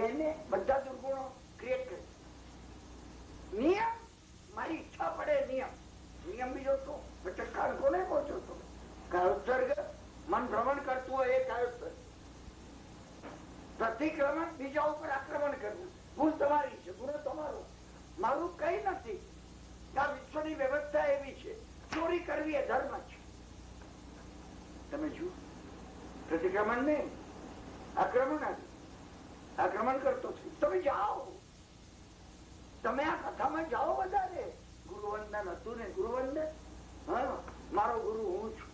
એને બધા દુર્ગુણો ક્રિએટ કરી. નિયમ મારી ઈચ્છા પડે નિયમ બીજો તો ચક્કાર કોને પહોંચો તો કાયોત્સર્ગ મન ભ્રમણ કરતું હોય એ કાયોત્સર્ગ. પ્રતિક્રમણ બીજા ઉપર આક્રમણ કરવું ભૂલ તમારી છે, ગુનો તમારો, મારું કઈ નથી. આ વિશ્વની વ્યવસ્થા એવી છે, ચોરી કરવી એ ધર્મ છે. તમે જુઓ પ્રતિક્રમણ નહીં, આક્રમણ કરતો છું. તમે જાઓ, તમે આ કથામાં જાઓ વધારે. ગુરુવંદન હતું ને, ગુરુવંદન મારો ગુરુ હું છું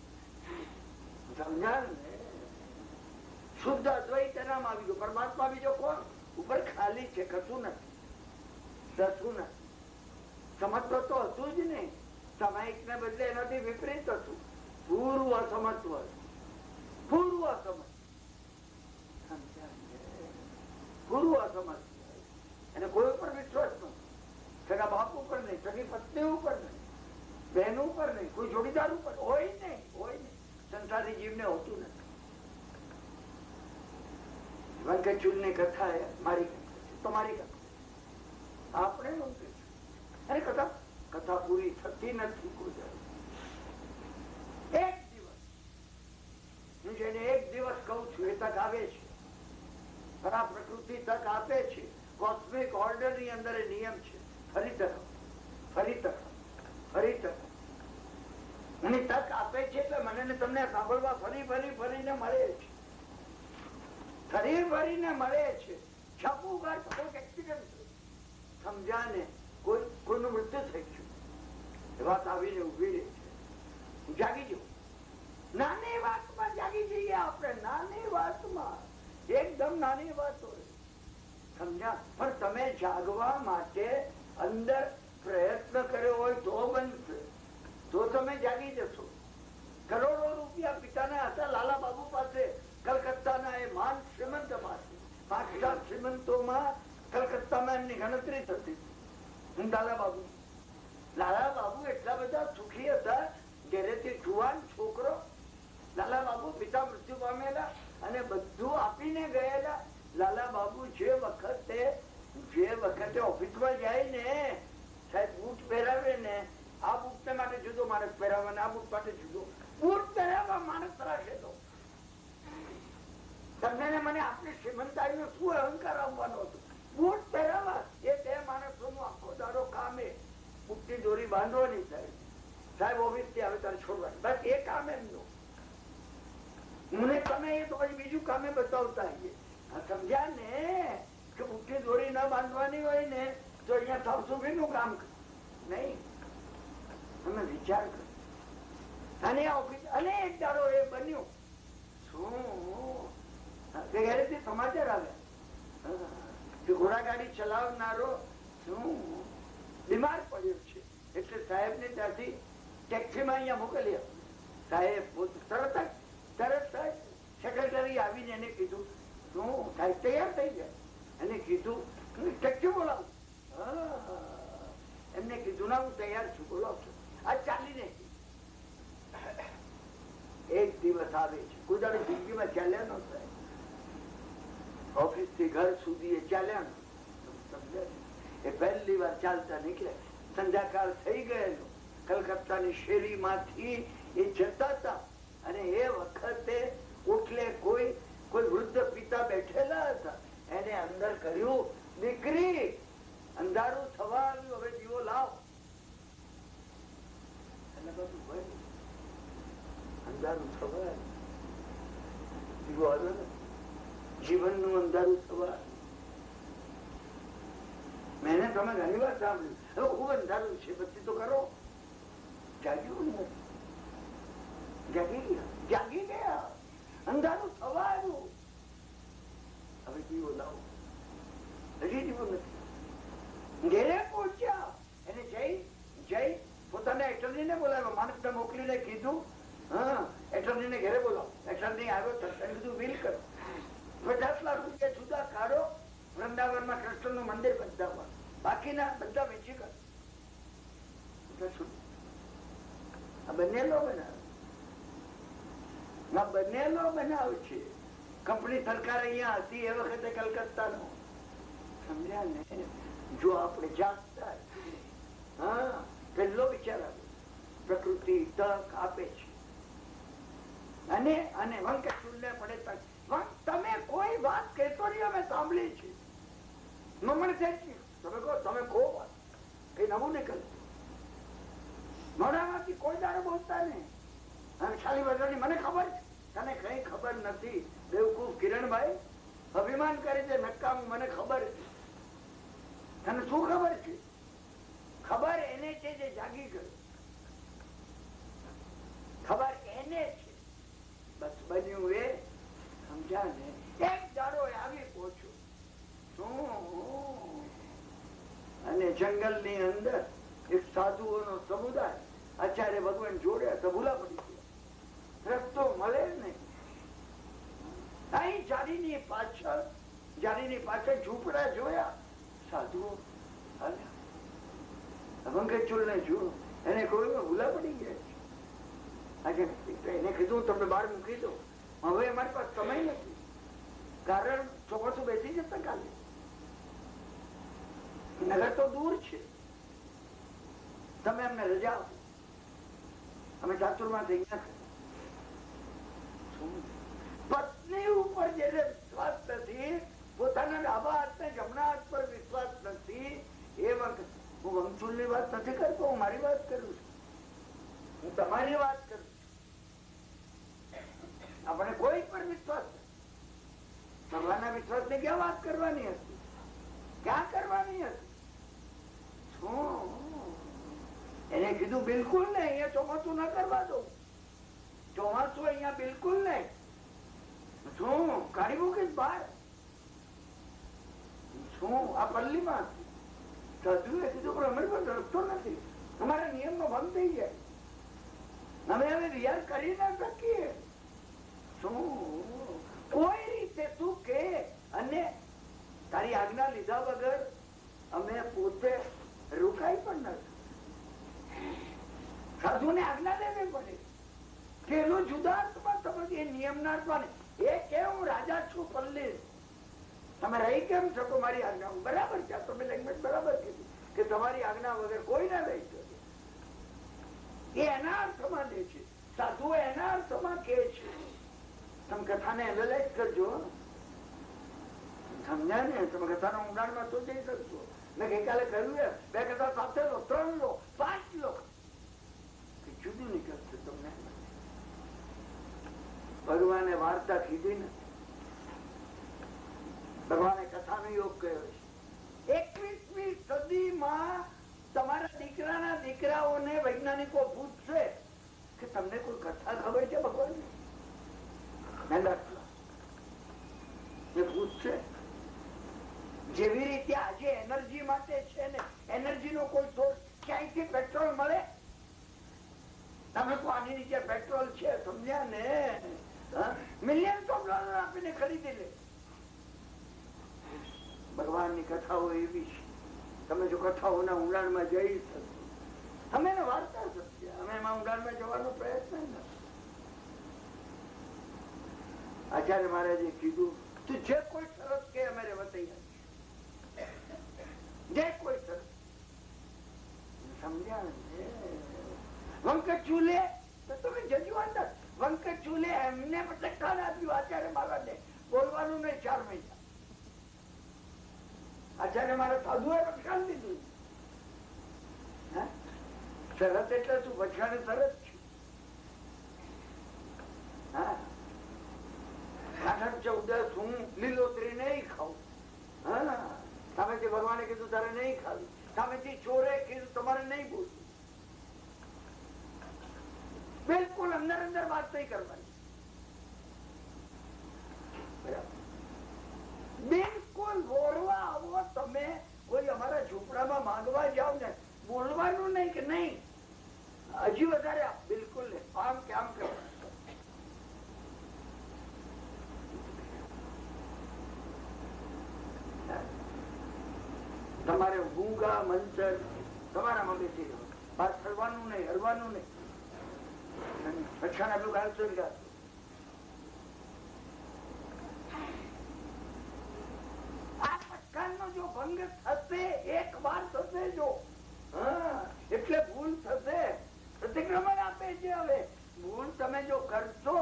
સમજાય ને. શુદ્ધ અદ્વૈત એનામ આવી ગયું. પરમાત્મા બીજો કોણ? ઉપર ખાલી છે, કશું નથી, રસું નથી. સમત્વ તો હતું જ નહીં, સામાયિક ને બદલે એનાથી વિપરીત હતું. પૂર્વ સમત્વ, પૂર્વ સમત્વ પૂર્વ સમત્વ. એને કોઈ ઉપર વિશ્વાસ નથી. સગા બાપ ઉપર નહીં, સગી પત્ની ઉપર નહીં, બહેન ઉપર નહીં, કોઈ જોડીદાર ઉપર હોય નહીં. સંસારી જીવને હોતું નથી. વંકચૂલ ની કથા મારી તમારી કથા આપણે અરે કથા પૂરી થતી નથી. એક દિવસ હું જેને એક દિવસ કઉ છું એ તક આવે છે. ખરા પ્રકૃતિ તક આપે છે. કોસ્મિક ઓર્ડર ની અંદર એ નિયમ છે. ફરી તક એની તક આપે છે એટલે મને તમને સાંભળવા ફરીને મળે છે. ફરીને મળે છે. છાપું ગાર થોડોક એક્સિડન્ટ સમજ્યા ને, કોઈનું મૃત્યુ થઈ ગયું, એ વાત આવીને ઉભી રહી છે. જાગી જવું. નાની વાતમાં જાગી જઈએ આપણે, નાની વાતમાં, એકદમ નાની વાત હોય સમજ્યા. પણ તમે જાગવા માટે અંદર પ્રયત્ન કર્યો હોય તો બનશે, તો તમે જાગી જશો. કરોડો રૂપિયા પિતાના હતા લાલા બાબુ પાસે, કલકત્તાના એ મહાન શ્રીમંત પાસે. 5 શ્રીમંતોમાં કલકત્તામાં એમની ગણતરી થતી. લાલા બાબુ એટલા બધા સુખી હતા. ઘરેથી જુવાન છોકરો લાલા બાબુ પિતા મૃત્યુ પામેલા અને બધું આપીને ગયેલા. લાલા બાબુ જે વખતે ઓફિસમાં જાય ને સાહેબ બૂટ પહેરાવે ને, આ બૂટ માટે જુદો માણસ પહેરાવે ને આ બૂટ માટે જુદો બૂટ પહેરાવવા માણસ તરાશેલો. તમને ને મને આપણી શ્રીમંતાઈ નો શું અહંકાર આવવાનો હતો? બૂટ પહેરાવા એ 2 માણસો નું આખો દાડો કામે. બૂટ ની દોરી બાંધવાની સાહેબ ઓફિસ થી આવે ત્યારે છોડવાની, બસ એ કામ એમનું. મને તમે એ તો બીજું કામે બતાવતા સમજ્યા ને કે બૂટ ની દોરી ના બાંધવાની હોય ને તો અહીંયા સાફસુફી નું કામ નહીં. તમે વિચાર કરો. અને એક દાડો એ બન્યું શું ઘરેથી સમાચાર આવ્યા કે ઘોડાગાડી ચલાવનારો શું બીમાર પડ્યો છે. એટલે સાહેબ ને ત્યાંથી ટેક્સીમાં અહીંયા મોકલ્યો. સાહેબ તરત જ સેક્રેટરી આવીને એને કીધું શું સાહેબ તૈયાર થઈ ગયા. એને કીધું ટેક્સી બોલાવ. એમને કીધું ના હું તૈયાર છું બોલાવજો. આ ચાલીને એક દિવસ આવે છે. કોઈ જિંદગીમાં ચાલ્યા ન થાય. ઓફિસ થી ઘર સુધી એ ચાલ્યા સમજે. એ પહેલી વાર ચાલતા નીકળે. સંધ્યાકાળ થઈ ગયેલો. કલકત્તાની શેરીમાંથી એ જતા હતા અને એ વખતે ઓટલે કોઈ વૃદ્ધ પિતા બેઠેલા હતા. એને અંદર કર્યું, દીકરી અંધારું થવા આવ્યું, હવે દીવો લાવ. એટલે બધું ભાઈ અંધારું થવા દીવો આવ્યો ને, જીવનનું અંધારું થવા. મેને તમે ઘણી વાર સાંભળ્યું હવે ખૂબ અંધારું છે પછી તો કરો. જાગ્યું ને, જાગી ગયા, અંધારું થવા આવ્યું, હવે દીવો લાવો. હજી દીવો નથી. ઘેરે પહોંચ્યા. એને જઈ પોતાના એટર્ની ને બોલાવ્યો. માણસને મોકલીને કીધું એટર્ની ને ઘેરે બોલાવો. એટર્ની આવ્યો કીધું બિલ કરો, 50 લાખ રૂપિયા જુદા કાઢો, વૃંદાવનમાં કૃષ્ણ નું મંદિર બંધાવવા, બાકીના બધા વેચી કર. બનેલો બનાવ છે. કંપની સરકાર અહીંયા હતી એ વખતે કલકત્તા નો. સમજ્યા ને? જો આપણે જાગતા પેલો વિચાર આવે. પ્રકૃતિ તક આપે છે અને વંકે સુનને પડે તક. તમે કોઈ વાત કહેતો નહીં, અમે સાંભળી છે. મમણ તમે કહો વાત, કઈ નવું નીકળતું. મોઢામાંથી કોઈ દાડો બોલતા નહીં. અને ખાલી બધાની મને ખબર છે, તને કઈ ખબર નથી. બેવકૂફ કિરણભાઈ અભિમાન કરે છે નકામું. મને ખબર છે. તને શું ખબર છે? ખબર એને છે જે જાગી ગયો. ખબર એને છે. બસ બન્યું એ સમજ્યા ને. એક દાડો આવી પહોંચ્યો અને જંગલ ની અંદર એક સાધુઓનો સમુદાય આચાર્ય ભગવાન જોડ્યા તો ભૂલા પડી ગયા. રસ્તો મળે નહીં. અહીં જારીની પાછળ ઝૂંપડા જોયા. સાધુઓ મંગેચુલ ને જોયું. એને કોઈ ભૂલા પડી ગયા છે. એને કીધું તમને બહાર મૂકી દો, હવે અમારી પાસે સમય નથી. કારણ ચોમાસું બેસી જતા કાલે. નગર તો દૂર છે. તમે અમને રજા આપો, અમે ચાતુર્માસ અહીંયા. પત્ની ઉપર જેને વિશ્વાસ નથી, પોતાના ડાબા હાથ ને જમણા હાથ પર વિશ્વાસ નથી, એ વખત હું વંશુલ ની વાત નથી કરતો. હું મારી વાત કરું છું. હું તમારી વાત કરું છું. આપણે કોઈ પર વિશ્વાસ નથી. ભગવાનના વિશ્વાસ ને ક્યાં વાત કરવાની હતી? ક્યાં કરવાની હતી? એને કીધું બિલકુલ નહીં, અહીંયા ચોમાસું ના કરવા દો. ચોમાસું અહીંયા બિલકુલ નહીં. શું કાઢી મૂકીશ બહાર? શું આ પલ્લીમાં સાધુએ કીધું પણ અમારી પાસે રસ્તો નથી, અમારા નિયમનો ભંગ થઈ જાય, અમે હવે રિયાઝ કરી ના શકીએ. શું કોઈ રીતે તું કે અને તારી આજ્ઞા લીધા વગર અમે પોતે રોકાઈ પણ નથી. સાધુ ને આજ્ઞા લેવી પડે. પેલું જુદા અર્થમાં સમજ, એ નિયમના અર્થમાં. એ કે હું રાજા છું પલ્લી, તમે રહી કેમ શકો મારી આજ્ઞા? બરાબર છે, તમે લેંગ્વેજ બરાબર કીધી કે તમારી આજ્ઞા વગર કોઈ ના રહી શકે. એ એના અર્થમાં દે છે. સાધુ એના અર્થમાં કે છે. તમે કથાને એનાલાઇઝ કરજો. સમજ્યા ને? તમે કથાના ઊંડાણમાં તો જઈ શકશો. મેં ગઈકાલે કહ્યું 2 કથા સાથે લો, 3 લો, 5 લો, જુદું નીકળશે તમને. ભગવાને વાર્તા કીધી ને, ભગવાને કથાનો યોગ કર્યો છે. 21મી સદીમાં તમારા દીકરાના દીકરાઓને વૈજ્ઞાનિકો પૂછશે કે તમને કોઈ કથા ખબર છે ભગવાનની? એ પૂછશે. જેવી રીતે આજે એનર્જી માટે છે ને, એનર્જી નો કોઈ સોર્સ ક્યાંયથી પેટ્રોલ મળે? કથાઓના ઊંડાણમાં જઈ શકીએ. અમે એને વાર્તા શકીએ, અમે એમાં ઊંડાણમાં જવાનો પ્રયત્ન નથી. આચાર્ય મહારાજે કીધું તું જે કોઈ શરત કે અમે રહેવા તૈયાર છીએ. જે કોઈ શરત સમજ્યા. વંકટ ચૂલે તો તમે જજો અંદર. વંકટ ચૂલે એમને પ્રત્યક્ષાન આપ્યું આચાર્ય મહારાજે, બોલવાનું નહીં 4 મહિના. આચાર્ય મહારાજ સાધુએ પ્રત્યક્ષાન દીધું. શરત એટલે શું? વચગાને શરત છે. હા, 14 હું લીલોતરી નહીં ખાવું. હા, સામેથી ભગવાને કીધું તારે નહીં ખાવું. સામેથી ચોરે કીધું તમારે નહીં બોલવું. બિલકુલ અંદર અંદર વાત નહીં કરવાની. બિલકુલ બોલવા આવો તમે કોઈ અમારા ઝૂંપડામાં માંગવા જાવ ને, બોલવાનું નહીં કે નહીં હજી વધારે બિલકુલ નહીં. આમ કે આમ કરવાનું. તમારે ઊંઘા મંચર તમારામાં બેસી જવાનું. બહાર ફરવાનું નહીં, હરવાનું નહીં. પછાણ ગાલશો ને ગાલશો. આ પછાણનો જો ભંગ થશે, એક વાર થશે જો, એટલે ભૂલ થશે. પ્રતિક્રમણ આપે છે. હવે ભૂલ તમે જો કરશો,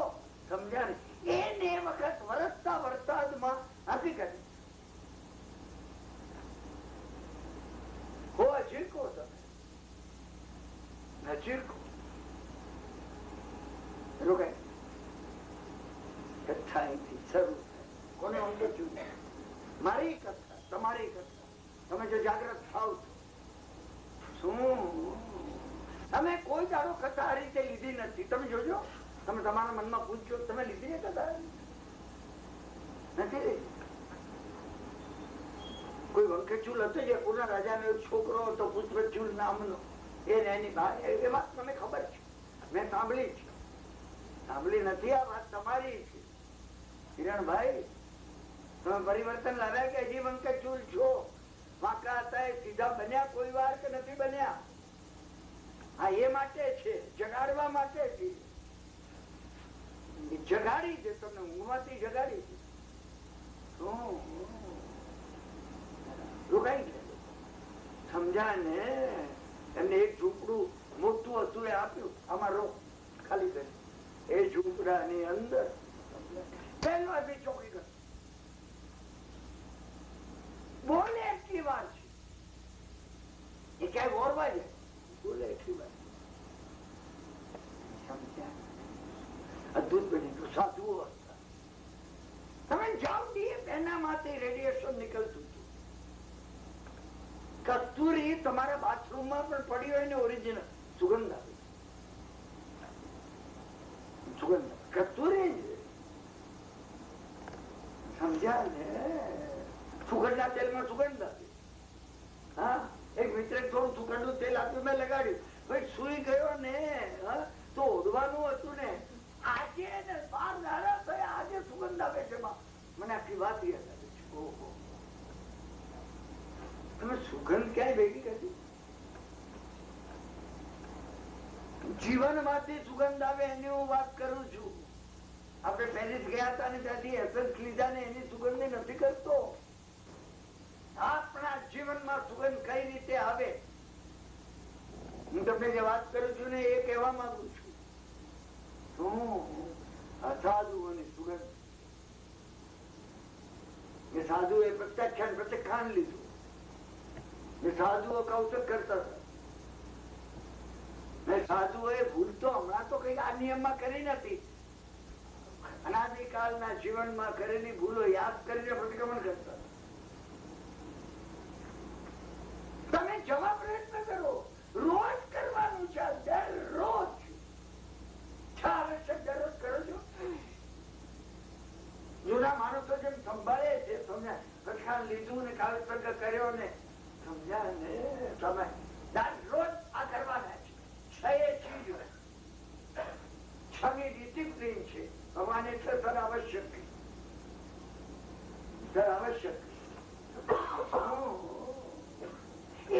સમજ્યા ને, એને વખત વરસતા વરસાદમાં હકીકત હો ચીરકો તમે ચીરકો રોકાય. કથા અહીંથી શરૂ થાય. કોને ઊંઘે છું? મારી કથા, તમારી કથા. તમે જો જાગ્રત થાવ શું તમે કોઈ દાડો કથા આ રીતે લીધી નથી. તમે જોજો, તમે તમારા મનમાં પૂછજો, તમે લીધી છે કથા? નથી લીધી. કોઈ વંકેચૂલ હતો જે પૂર્ણ રાજાનો એક છોકરો હતો પુષ્પચૂલ નામનો, એને એની એ વાત મને ખબર છે, મેં સાંભળી છે. સાંભળી નથી, આ વાત તમારી છે. કિરણભાઈ, તમે પરિવર્તન લાવ્યા કે હજી વંકેચૂલ છો? વાંકા હતા એ સીધા બન્યા કોઈ વાર કે નથી બન્યા? હા, એ માટે છે, જગાડવા માટે છે. જગાડી છે તમને, ઊંઘમાંથી જગાડી છે. રોકાઈ ગયા. સમજા ને? એમને એક ઝૂંપડું મોટું હતું એ આપ્યું, આમાં રો ખાલી કરી. એ ઝૂંપડા ની અંદર પહેલો બી ચોકી ગયો. બોલે એટલી વાર છે એ ક્યાંય ઓરવા જાય, બોલે એટલી વાર. સમજ્યા? અદભુત બની ગયું. સાધુઓ હતા. તમે જાઓ એનામાંથી રેડિયેશન નીકળતું. કસ્તુરી તમારા બાથરૂમમાં પણ પડી હોય ને, ઓરિજિનલ સુગંધ આવે. સુગંધ કસ્તુરી સમજ્યા ને? સુગંધના તેલમાં સુગંધ આવે. હા, એક મિત્ર થોડું સુગંધનું તેલ આપ્યું, મેં લગાડ્યું. ભાઈ સુઈ ગયો ને તો ઓઢવાનું હતું ને, આજે ને 12 દાડા થયા, આજે સુગંધ આવે છે. મને આખી વાત યાદ આવે છે. ઓહો, તમે સુગંધ ક્યાંય ભેગી કરી? જીવન માંથી સુગંધ આવે એની હું વાત કરું છું. આપણે પેરિસ ગયા હતા ને ત્યાંથી એસેન્સ લીધા ને એની સુગંધ નથી કરતો. આપણા જીવનમાં સુગંધ કઈ રીતે આવે હું તમને જે વાત કરું છું ને એ કહેવા માંગુ છું. અસાધુઓની સુગંધ. એ સાધુ એ પ્રત્યાખ્યાન લીધું. એ સાધુઓ કૌશલ કરતા હતા. સાધુઓ એ ભૂલ તો હમણાં તો કઈ આ નિયમમાં કરી નથી. અનાદિકાળના જીવનમાં કરેલી ભૂલો યાદ કરીને પ્રતિક્રમણ કરતા. તમે જવા પ્રયત્ન કરો. રોજ કરવાનું છે. દરરોજ 4 વર્ષ દરરોજ કરો છો. જૂના માણસો જેમ સંભાળે છે, તમને પ્રખ્યાન લીધું ને કાવ્યસર્ગ કર્યો ને, સમજ્યા ને? તમે રોજ આ કરવાના છે. 6 ચીજ 6ની ડિસિપ્લિન છે. ભગવાન એટલે સર આવશ્યક, સર આવશ્યક. એ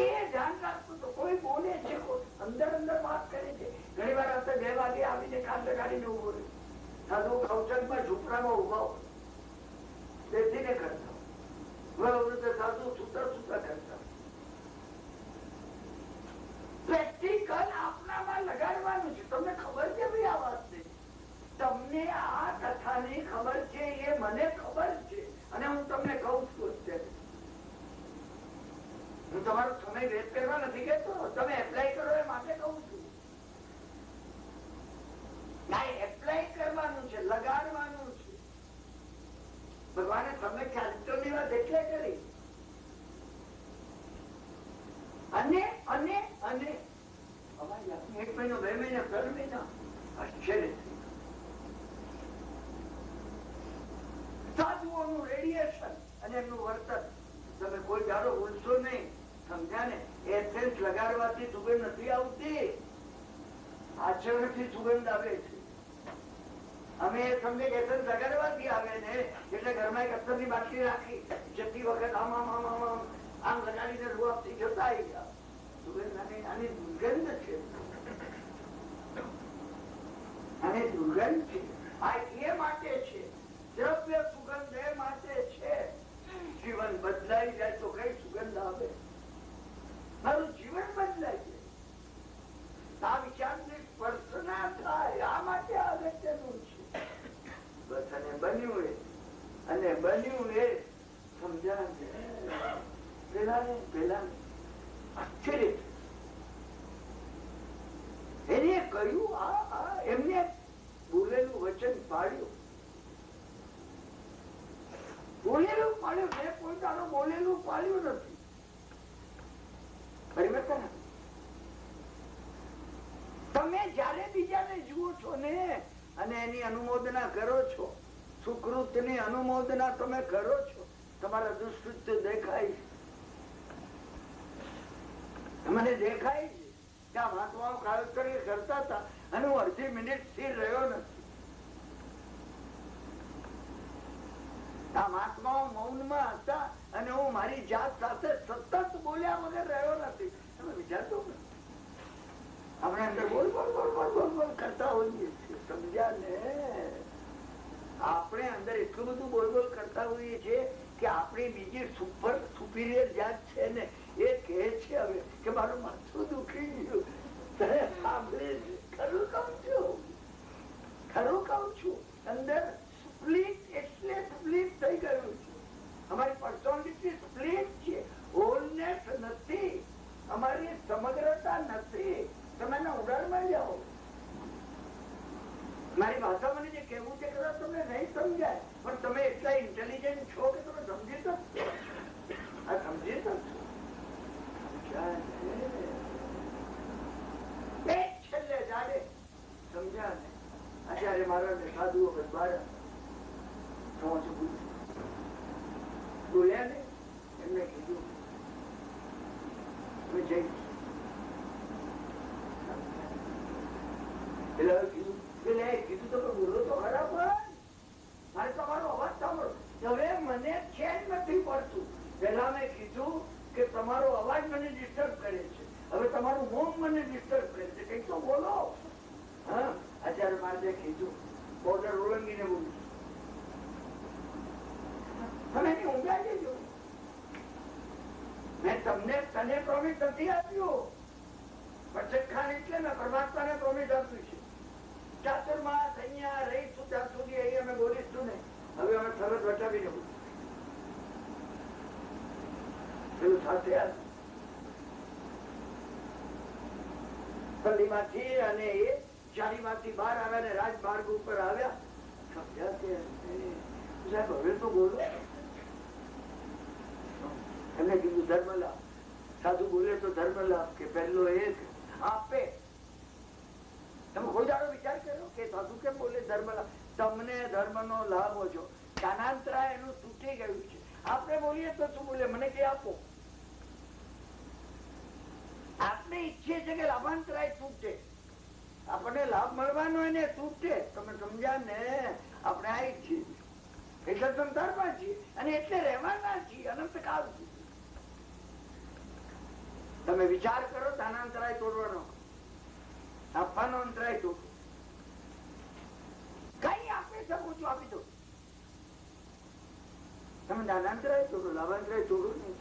અંદર અંદર વાત કરે છે. ઘણી વાર આપણે 2 વાગે આવીને કાન લગાડીને ઉભો રહ્યો. સાધુ કૌશલમાં ઝૂંપડામાં ઉભા હોય બેસીને કરતા હોય, સાધુ સુતા સુતા કરતા. પ્રેક્ટિકલ આપણામાં લગાડવાનું છે. તમને ખબર છે ભાઈ આ વાત ને? તમને આ કથાની ખબર છે, એ મને ખબર છે, અને હું તમને કહું છું અત્યારે. હું તમારો સમય વેસ્ટ કરવા નથી કહેતો, તમે એપ્લાય કરો એ માટે કહું છું. ના, એપ્લાય કરવાનું છે, લગાડવાનું છે. ભગવાને તમને ચાલતોની વાત એટલે કરી. અને અને અને 1 મહિનો 2 મહિના 3 મહિના આશ્ચર્ય. સાધુઓનું રેડિયેશન અને એમનું વર્તન તમે કોઈ દાડો ભૂલશો નહીં. સમજ્યા ને? એસેન્સ લગાડવાથી સુગંધ નથી આવતી, આચરણથી સુગંધ આવે છે. અમે તમને એસેન્સ લગાડવાથી આવે ને એટલે ઘરમાં એક અત્તરની બાટલી રાખી, જતી વખત આમ આમ આમ આમ આમ આમ લગાડીને રૂઆબથી જતા આવી ગયા. સુગંધ આની દુર્ગંધ છે, આની દુર્ગંધ છે. આ એ માટે છે, દ્રવ્ય સુગંધ એ માટે છે. જીવન બદલાઈ જાય તો કઈ સુગંધ આવે? મારું જીવન બદલાય છે. આ વિચારની સ્પર્શ ના થાય, આ માટે અગત્યનું છે. બસ. અને બન્યું એ સમજાણ પેલા આશ્ચર્ય એને કહ્યું. એમને બોલેલું વચન પાડ્યું. બોલેલું પાડ્યું. મેં કોઈ તારો બોલેલું પાડ્યું નથી. પરિવર્તન. તમે જયારે બીજાને જુઓ છો ને અને એની અનુમોદના કરો છો, સુકૃત ની અનુમોદના તમે કરો છો, તમારા દુષ્કૃત્ય દેખાય છે. મને દેખાય છે કે આ મહાત્માઓ કાર્ય કરતા હતા અને હું અડધી મિનિટ સ્થિર રહ્યો નથી. આ મહાત્માઓ મૌનમાં હતા અને હું મારી જાત સાથે સતત બોલ્યા વગર રહ્યો નથી. તમે વિચારતો નથી? આપણે અંદર બોલ બોલ બોલ બોલ બોલ બોલ કરતા હોઈએ છીએ. સમજ્યા ને? આપણે અંદર એટલું બધું બોલ બોલ કરતા હોઈએ છીએ કે આપણી બીજી સુપીરિયર જાત છે ને એ કહે છે હવે કે મારું માથું દુખી ગયું. ખરું કઉ છું, અંદર સ્પ્લિટ એટલે સ્પ્લિટ થઈ ગયું છે. અમારી પર્સનાલિટી સ્પ્લિટ છે, હોલનેસ નથી, અમારી સમગ્રતા નથી. તમે ઉડાડમાં જાઓ. મારી ભાષા મને જે કહેવું છે કદાચ તમને નહીં સમજાય, પણ તમે એટલા ઇન્ટેલિજન્ટ છો કે તમે સમજી શકશો. આ સમજી શકશો. છેલ્લે જાડે સમજ્યા ને આચાર્ય મહારાજ સાધુઓ બોલ્યા ને એમને કીધું કીધું તો બોલો તો ખરાબ. મારે તમારો અવાજ સાંભળો. હવે મને ચેન નથી પડતું. પેલા મેં કીધું કે તમારો અવાજ મને ડિસ્ટર્બ કરે છે, હવે તમારું મૌન મને ડિસ્ટર્બ કરે છે, કઈક તો બોલો. હા, આચાર્ય મહારાજે કીધું બોર્ડર ઓળંગીને બોલું. તમે એની ઊંઘા જજો. મેં તને પ્રોમિસ નથી આપ્યું. બચત ખાન એટલે મેં પરમાત્માને પ્રોમિસ આપ્યું છે. ચાતુર્માસ અહીંયા રહીશું ત્યાં સુધી અહીં અમે બોલીશું ને. હવે અમે સરસ વટાવીને બોલીશું. પેલું સાથે પલ્લીમાંથી અને એ ચારીમાંથી બહાર આવ્યા ને રાજમાર્ગ ઉપર આવ્યા. સમજ્યા કે સાહેબ હવે તો બોલો. એમને કીધું ધર્મ લાભ. સાધુ બોલે તો ધર્મ લાભ કે પહેલો એક આપે. તમે કોઈ દાડો વિચાર કર્યો કે સાધુ કેમ બોલે ધર્મ લાભ? તમને ધર્મ નો લાભ છો. કાનાંતરા એનું તૂટી ગયું છે. આપણે બોલીએ તો શું બોલે? મને કે આપો. આપણે ઈચ્છીએ છીએ કે લાભાંતરાય તૂટે, આપણને લાભ મળવાનો એને તૂટે. તમે સમજ્યા ને? આપણે આ છીએ એટલે સંસારમાં છીએ અને એટલે રહેવાના છીએ અનંતકાળ સુધી. તમે વિચાર કરો કાનાંતરાય તોડવાનો. આપવાનો અંતરાય તોડો. કઈ આપી શકો છો આપી દો. તમે દાનાંતરાય તોડો, લાભાંતરાય તોડો નહીં.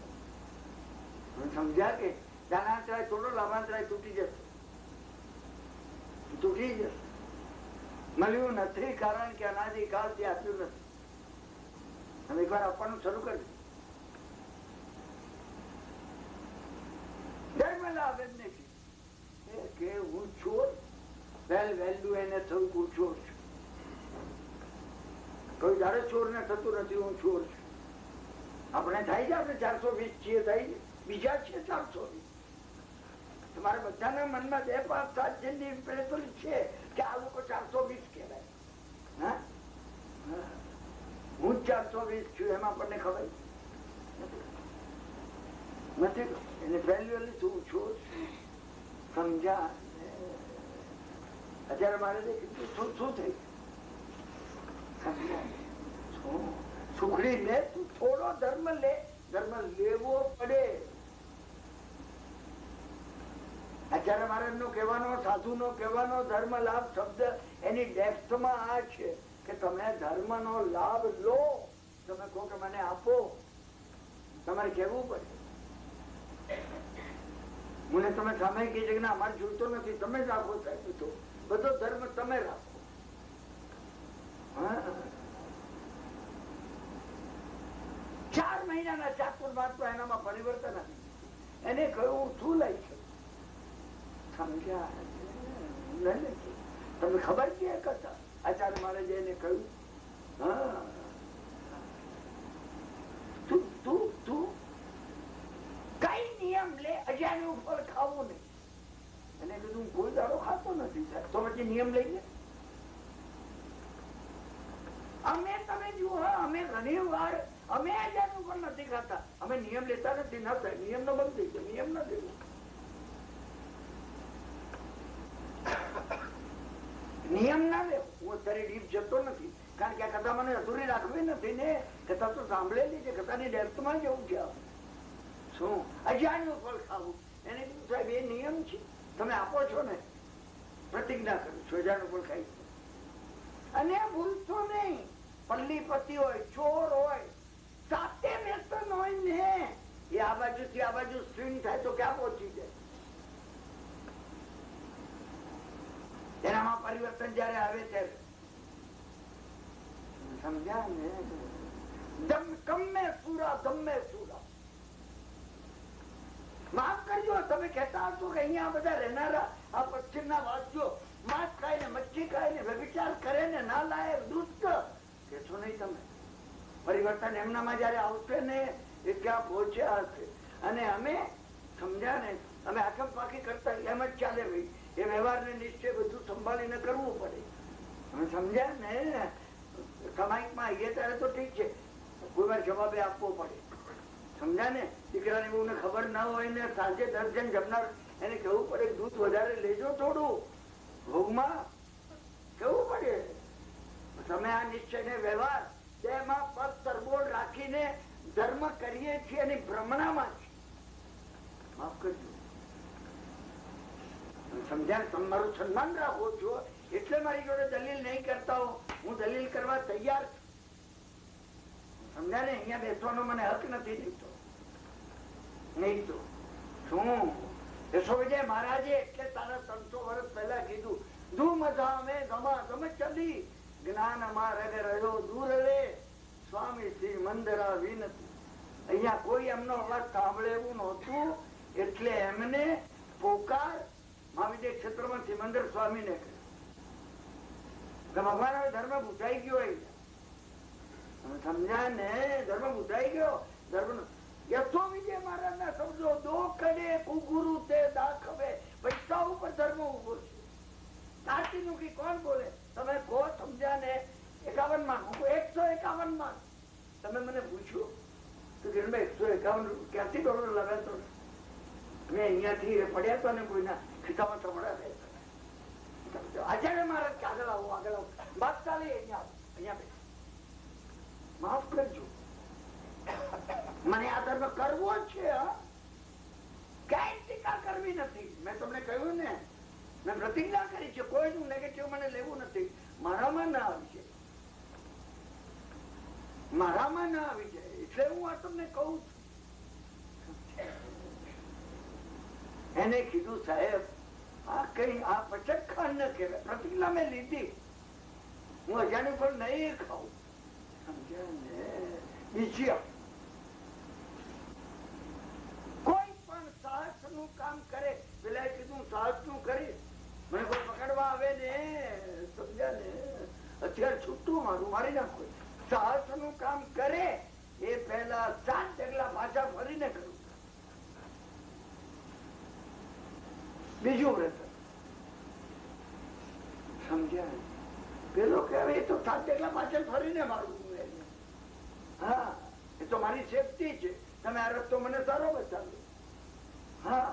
સમજ્યા કે દાનાંતરાય તોડો, લાભાંતરાય તૂટી જશે, તૂટી જશે. મળ્યું નથી કારણ કે અનાદિકાળથી આપ્યું નથી. તમે એકવાર આપવાનું શરૂ કરી ધર્મ લાભ એમને કે હું ચોર, વેલ્યુ એને થયું હું ચોર છું. કોઈ દાડે ચોર ને થતું નથી હું ચોર છું. આપણે થાય છે, આપણે 420 છીએ, થાય બીજા છીએ 420. તમારા બધાના મનમાં 2, 5, 7 જેટલી પેલી છે કે આ લોકો 420 કહેવાય. હું 420 છું એમાં આપણને ખબર નથી. એને વેલ્યુ લીધું છું. સમજ્યા? અત્યારે મારે શું થઈ સુખડી લે, તું થોડો ધર્મ લે. ધર્મ લેવો પડે. અત્યારે મારે એમનો કહેવાનો, સાધુ નો કહેવાનો ધર્મ લાભ શબ્દ એની ડેપ્થમાં આ છે કે તમે ધર્મ નો લાભ લો. તમે કહો કે મને આપો, તમારે કહેવું પડે. મને તમે સામે કહી છે કે ના અમારે જોઈતો નથી, તમે જ રાખો સાહેબ. તો બધો ધર્મ તમે રાખો. 4 મહિનાના ચાતુર્માસમાં એનામાં પરિવર્તન નથી. એને કહ્યું શું લઈ છે. સમજ્યા? તમને ખબર છે કથા? આચાર્ય મહારાજે એને કહ્યું તું કઈ નિયમ લે, અજાણ્યું ફળ ખાવું નહીં. એને કીધું હું કોઈ દાડો ખાતો નથી. તો પછી નિયમ લઈ લે. અમે તમે જુઓ, અમે ઘણી વાર અમે અજાણ્યું પણ નથી ખાતા. અમે નિયમ લેતા નથી. ના થાય, નિયમ નો બંધ થઈ ગયો. નિયમ નથી. નિયમ ના લેવો. હું અત્યારે ડીપ જતો નથી કારણ કે આ કથા મને અધૂરી રાખવી નથી ને. કથા તો સાંભળેલી છે, કથાની ડેપ્થમાં જવું છે. શું અજાણ્યું ફળ ખાવું? એને કીધું સાહેબ એ નિયમ છે, તમે આપો છો ને, પ્રતિજ્ઞા કરું છું અજાણ્યું ફળ ખાઈ. અને ભૂલતો નહીં, પલ્લીપતિ હોય, ચોર હોય, સાથે વ્યસન હોય ને, એ આ બાજુથી આ બાજુ સ્વિંગ થાય તો ક્યાં પહોંચી જાય? એનામાં પરિવર્તન જયારે આવે ત્યારે સમજ્યા ને? કમ્મે સુરા ધમ્મે સુરા. માફ કરજો, તમે કહેતા હશો કે અહીંયા બધા રહેનારા આ પશ્ચિમના વાસીઓ માંસ ખાય ને, મચ્છી ખાય ને, વ્યભિચાર કરે ને, ના લાયક દુષ્ટ કેશો નહીં તમે. પરિવર્તન એમનામાં જયારે આવશે ને એ ક્યાં પહોંચ્યા હશે. અને અમે સમજ્યા ને, અમે આખમ પાકી કરતા એમ જ ચાલે ભાઈ. એ વ્યવહાર ને નિશ્ચય બધું સંભાળીને કરવું પડે. તમે સમજ્યા ને? સામાયિકમાં આવીએ ત્યારે તો ઠીક છે, કોઈ વાર જવાબે આપવો પડે. સમજ્યા ને? દીકરાની બહુ ખબર ના હોય ને સાંજે 10 જણ જમનાર, એને કેવું પડે દૂધ વધારે લેજો થોડું, ભોગમાં કેવું પડે. તમે આ નિશ્ચય ને વ્યવહાર તેમાં પગ તરબોળ રાખીને ધર્મ કરીએ છીએ અને ભ્રમણામાં છે. માફ કરજો. સમજ્યા? તમારું સન્માન રાખો છો એટલે મારી જોડે દલીલ નહીં કરતા હો. હું દલીલ કરવા તૈયાર છું. સમજ્યા ને? અહીંયા બેસવાનો મને હક નથી દીધો. નહીં તો શું યશો વિજય મહારાજે એટલે તારા 300 વર્ષ પહેલા કીધું, ધૂમ ધામે ગમા ગમ ચલી, જ્ઞાન માર્ગ રહ્યો દૂર રે, સ્વામી શ્રી મંદરા વિનતી. અહીંયા કોઈ એમનો અવાજ સાંભળે એવું નહોતું એટલે એમને પોકાર મહાવિદ્ય ક્ષેત્રમાંથી મંદર સ્વામી ને ભગવાન હવે ધર્મ બુધાઈ ગયો. સમજ્યા ને? ધર્મ બુધાઈ ગયો. ધર્મ યશો વિજય મહારાજ ના શબ્દો, દો કડે કુગુરુ તે દાખવે. પૈસા ઉપર ધર્મ ઉભો છે. સાચી નું કોણ બોલે? તમે કહો. સમજ્યા ને? 51 માં 151 માં તમે મને પૂછ્યું તો $151 ક્યાંથી ડોલર લગાતો? મેં અહીંયાથી પડ્યા હતા ને કોઈના ખિસ્સામાં સંભળાવે. આચાર્ય મહારાજ કે આગળ આવો, આગળ આવો. વાત ચાલે અહીંયા માફ કરજો, મને આ ધર્મ કરવો જ છે. ક્યાંય ટીકા કરવી નથી. મેં તમને કહ્યું ને મેં પ્રતિજ્ઞા કરી છે કોઈનું નેગેટિવ મને લેવું નથી. મારામાં ના આવી જાય, મારામાં ના આવી જાય. એટલે હું આ તમને કહું છું. એને કીધું સાહેબ આ કઈ આ પચકખાન ન કહેવાય. પ્રતિજ્ઞા મેં લીધી, હું અજાણ્યું પણ નહીં ખાઉં. સમજ્યા ને? બીજી કોઈ પણ સાહસ નું કામ કરે, પેલા કીધું સાહસ નું કરી, મને કોઈ પકડવા આવે ને, સમજ્યા ને, અત્યારે છૂટું મારું મારી નાખો. સાહસ નું કામ કરે એ પહેલા 7 ડગલા પાછા ફરીને કરું. બીજું વ્રત સમજ્યા? પેલો કે એ તો 7 ડગલા પાછળ ફરીને મારું. હા, એ તો મારી સેફટી છે. તમે આ રસ્તો મને સારો બતાવ્યો. હા,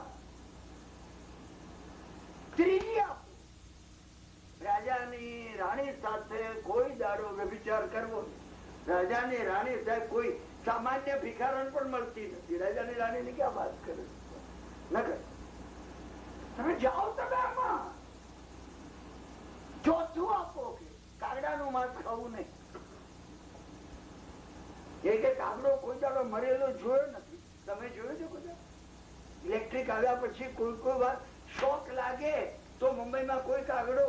ત્રીજી આપો, રાજાની રાણી સાથે કોઈ દાડો વ્યભિચાર કરવો. રાજાની રાણી સાહેબ કોઈ સામાન્ય ભિખારણ પણ મળતી નથી. રાજાની રાણી ની ક્યાં વાત કરે? ન કરે. તમે જાઓ, તમે આમાં ચોથું આપો કે કાગડાનું માંસ ખાવું નહીં. એ કે કાગડો કોઈ દાડો મરેલો જોયો નથી. તમે જોયો છે કોઈ? ઇલેક્ટ્રિક આવ્યા પછી કોઈ વાર શોક લાગે તો મુંબઈમાં કોઈ કાગડો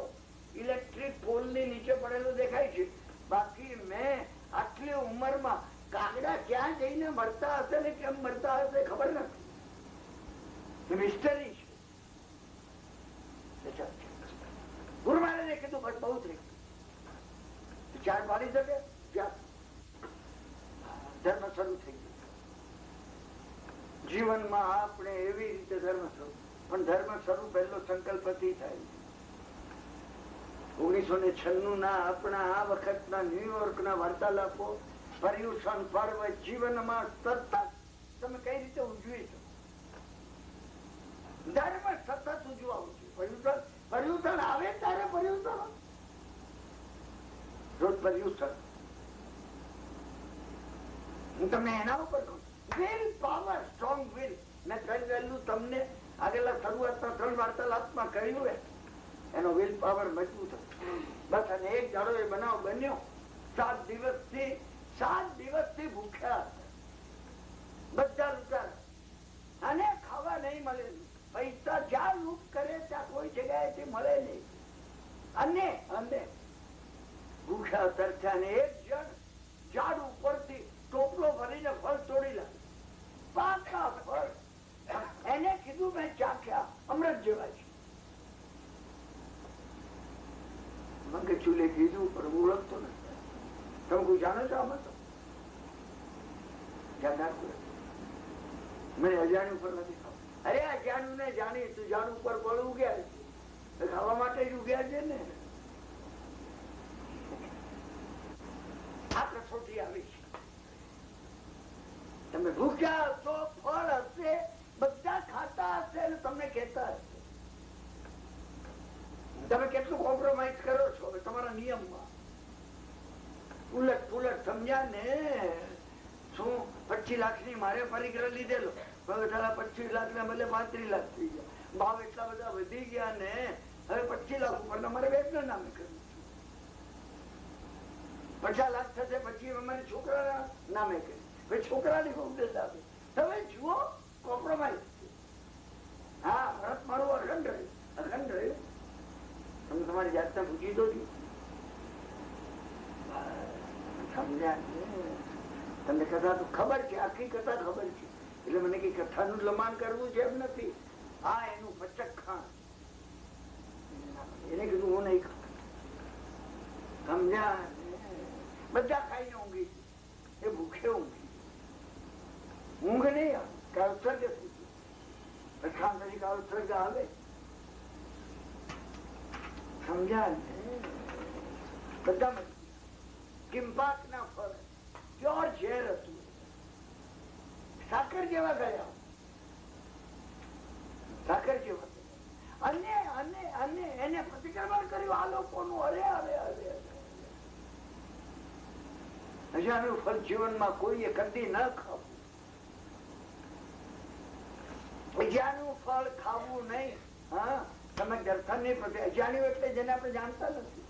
ઇલેક્ટ્રિક પોલ ની નીચે પડેલો દેખાય છે. બાકી મેં આટલી ઉંમરમાં કાગડા ક્યાં જઈને મરતા હશે ને કેમ મરતા હશે ખબર નથી. મિસ્ટરી છે. ગુરુ મહારાજે કીધું બસ બહુ થઈ ગયું. ચાર પાડી શકે ધર્મ શરૂ થઈ ગયું. જીવનમાં આપણે એવી રીતે ધર્મ શરૂ, પણ ધર્મ શરૂ પહેલો સંકલ્પથી થાય. 1996 ના આપણા આ વખતના ન્યુયોર્ક ના વાર્તાલાપો પર્યુષણ પર્વ જીવનમાં સતત તમે કઈ રીતે ઉજવી શકો? ધર્મ સતત ઉજવાવું છે. પર્યુષણ આવે ત્યારે પર્યુષણ, રોજ પર્યુષણ. હું તમને એના ઉપર કહું, વિલ પાવર, સ્ટ્રોંગ વિલ. મેં કહેલું તમને આગળના શરૂઆતના 3 વાર્તાલાપમાં કહ્યું એનો વિલ પાવર મજબૂત હતો. બસ અને એક દાડો એ બનાવ બન્યો. 7 દિવસથી ભૂખ્યા બધા લૂંટારા અને ખાવા નહીં મળે. પૈસા જ્યાં લૂંટ કરે ત્યાં કોઈ જગ્યાએથી મળે નહીં. અને ભૂખ્યા તરસ્યા ને એક જણ ઝાડ ઉપરથી ટોપલો ભરીને ફળ તોડી લાવે. પાકા ફળ. એને કીધું મેં ચાખ્યા, અમૃત જેવા છે. મંગે ચૂલે કીધું પણ ઓળખતો નથી. તમે કોઈ જાણો છો આમાં? તો મને અજાણ્યું પર નથી ખાવું. અરે અજાણ્યું ને જાણી, તું ઝાડ ઉપર ફળ ઉગ્યા છે, ખાવા માટે જ ઉગ્યા છે ને. આ કસોટી આવી છે. તમે ભૂખ્યા હશો, ફળ હશે, બધા ખાતા હશે અને તમને કહેતા હશે. તમે કેટલું કોમ્પ્રોમાઇઝ કરો છો તમારા નિયમમાં? ઉલટ પુલટ. સમજ્યા ને? શું 25 લાખની મારે પરિગ્રહ લીધેલો, 25 લાખ ના બદલે 35 લાખ થઈ ગયા. ભાવ એટલા બધા વધી ગયા ને હવે 25 લાખ ઉપર અમારે વેદના નામે કર્યું. 50 લાખ થશે પછી અમારે છોકરા નામે કર્યું. છોકરાની ઉપદેશ આપે. તમે જુઓ કોમ્પ્રોમાઇઝ. હા, ભરત મારું અખંડ રહ્યું. તમે તમારી જાતને પૂછી દો. સમજ્યા? તમને કથા તો ખબર છે, આખી કથા ખબર છે. એટલે મને કઈ કથાનું લમાણ કરવું છે એમ નથી. આ એનું પચક ખાણ. એને કીધું હું નહીં ખાતો. સમજ્યા? બધા ખાઈને ઊંઘી, એ ભૂખે ઊંઘી. ઊંઘ નહીં આવે. કાળસર્ગ ખાન પછી કાળસર્ગ આવે. સમજ્યા? બધા કિંપાક ના ફળ પ્યોર ઝેર હતું. સાકર જેવા ગયા. સાકર જેવા. અને એને પ્રતિક્રમણ કર્યું આ લોકોનું. અજાણ્યું ફળ જીવનમાં કોઈએ કદી ન ખાવું. અજાણ્યું ફળ ખાવું નહીં. હા, તમે દર્શન નહીં પ્રતિ અજાણ્યું એટલે જેને આપણે જાણતા નથી,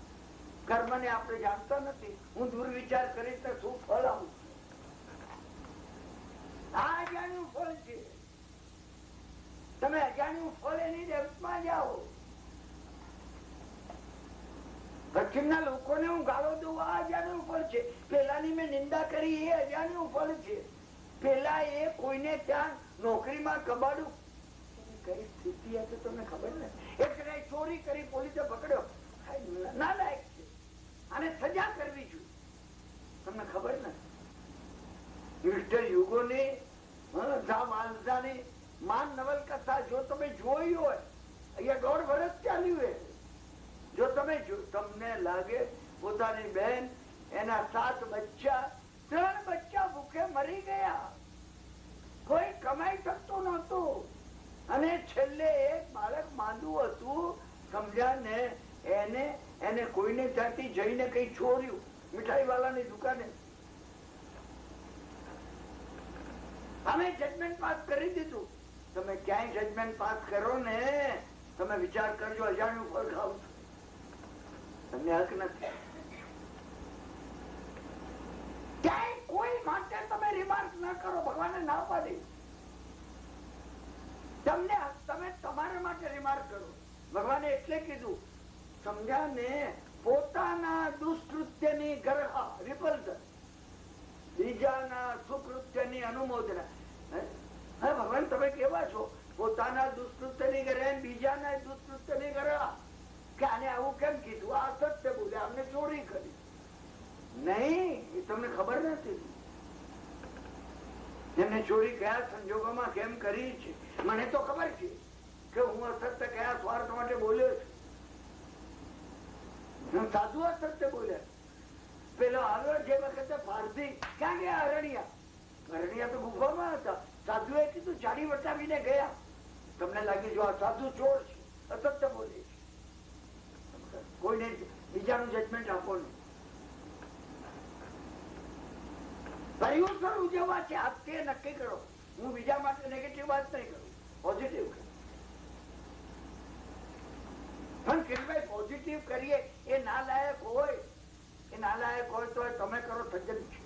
કર્મને આપણે જાણતા નથી. હું દુર્વિચાર કરીશ તો શું ફળ આવું? આ અજાણ્યું ફળ છે. તમે અજાણ્યું ફળ એની ડેપ્થમાં જાઓ. પશ્ચિમના લોકોને હું ગાળો દઉં, આ અજાણ્યું ફળ છે. પેલાની મેં નિંદા કરી, એ અજાણ્યું ફળ છે. પેલા એ કોઈને ત્યાં નોકરીમાં કબાડું, કઈ સ્થિતિ હતી તમને ખબર ને? એક ચોરી કરી, પોલીસે પકડ્યો, નાલાયક છે, આને સજા કરવી જોઈએ, તમને ખબર ને? મિસ્ટર યુગોની માન નવલકથા જો તમે જોઈ હોય, અહીંયા 1.5 વર્ષ ચાલ્યું હોય, જો તમે તમને લાગે પોતાની બહેન, એના 7 બચ્ચા, 3 બચ્ચા ભૂખે મરી ગયા, કોઈ કમાઈ શકતું નહોતું, અને છેલ્લે એક બાળક માંદું હતું, સમજ્યા ને? એને કોઈને ત્યાંથી જઈને કઈ ચોર્યું, મીઠાઈ વાળાની દુકાને. અમે જજમેન્ટ પાસ કરી દીધું. તમે ક્યાંય જજમેન્ટ પાસ કરો ને, તમે વિચાર કરજો, અજાણ્યું ફળ ખાવ છો, તમને હક નથી. ક્યાંય કોઈ માટે તમે રિમાર્ક ના કરો, ભગવાને ના પાડી. તમે તમારા માટે રિમાર્ક કરો. ભગવાને એટલે કીધું, સમજ્યા ને? પોતાના દુષ્કૃત્યની ગરહા રિપલ્સન, બીજાના સુકૃત્યની અનુમોદના. ભગવાન તમે કેવા છો? પોતાના દુષ્કૃત્યની ગરહા, બીજાના દુષ્કૃત્યની ગરહા. કે આને આવું કેમ કીધું? આ સત્ય બોલે, આમને ચોરી કરી. નહીં, એ તમને ખબર નથી એમને ચોરી કયા સંજોગોમાં કેમ કરી છે. મને તો ખબર છે કે હું અસત્ય કયા સ્વાર્થ માટે બોલ્યો છું. સાધુ અસત્ય બોલ્યા. પેલો આવ્યો જે વખતે પારધી, ક્યાં ગયા? અરણ્યા તો ગુફામાં હતા. સાધુએ કીધું, ચાડી વટાવીને ગયા. તમને લાગી જો આ સાધુ ચોર છે, અસત્ય બોલે છે. કોઈને બીજાનું જજમેન્ટ આપો નહીં. પર્યુષણ ઉજવવા છે, આપ તે નક્કી કરો. હું બીજા માટે નેગેટિવ વાત નહીં કરું, પોઝિટિવ કરું. પણ કિરણભાઈ પોઝિટિવ કરીએ, એ નાલાયક હોય, તો તમે કરો સજ્જન છે.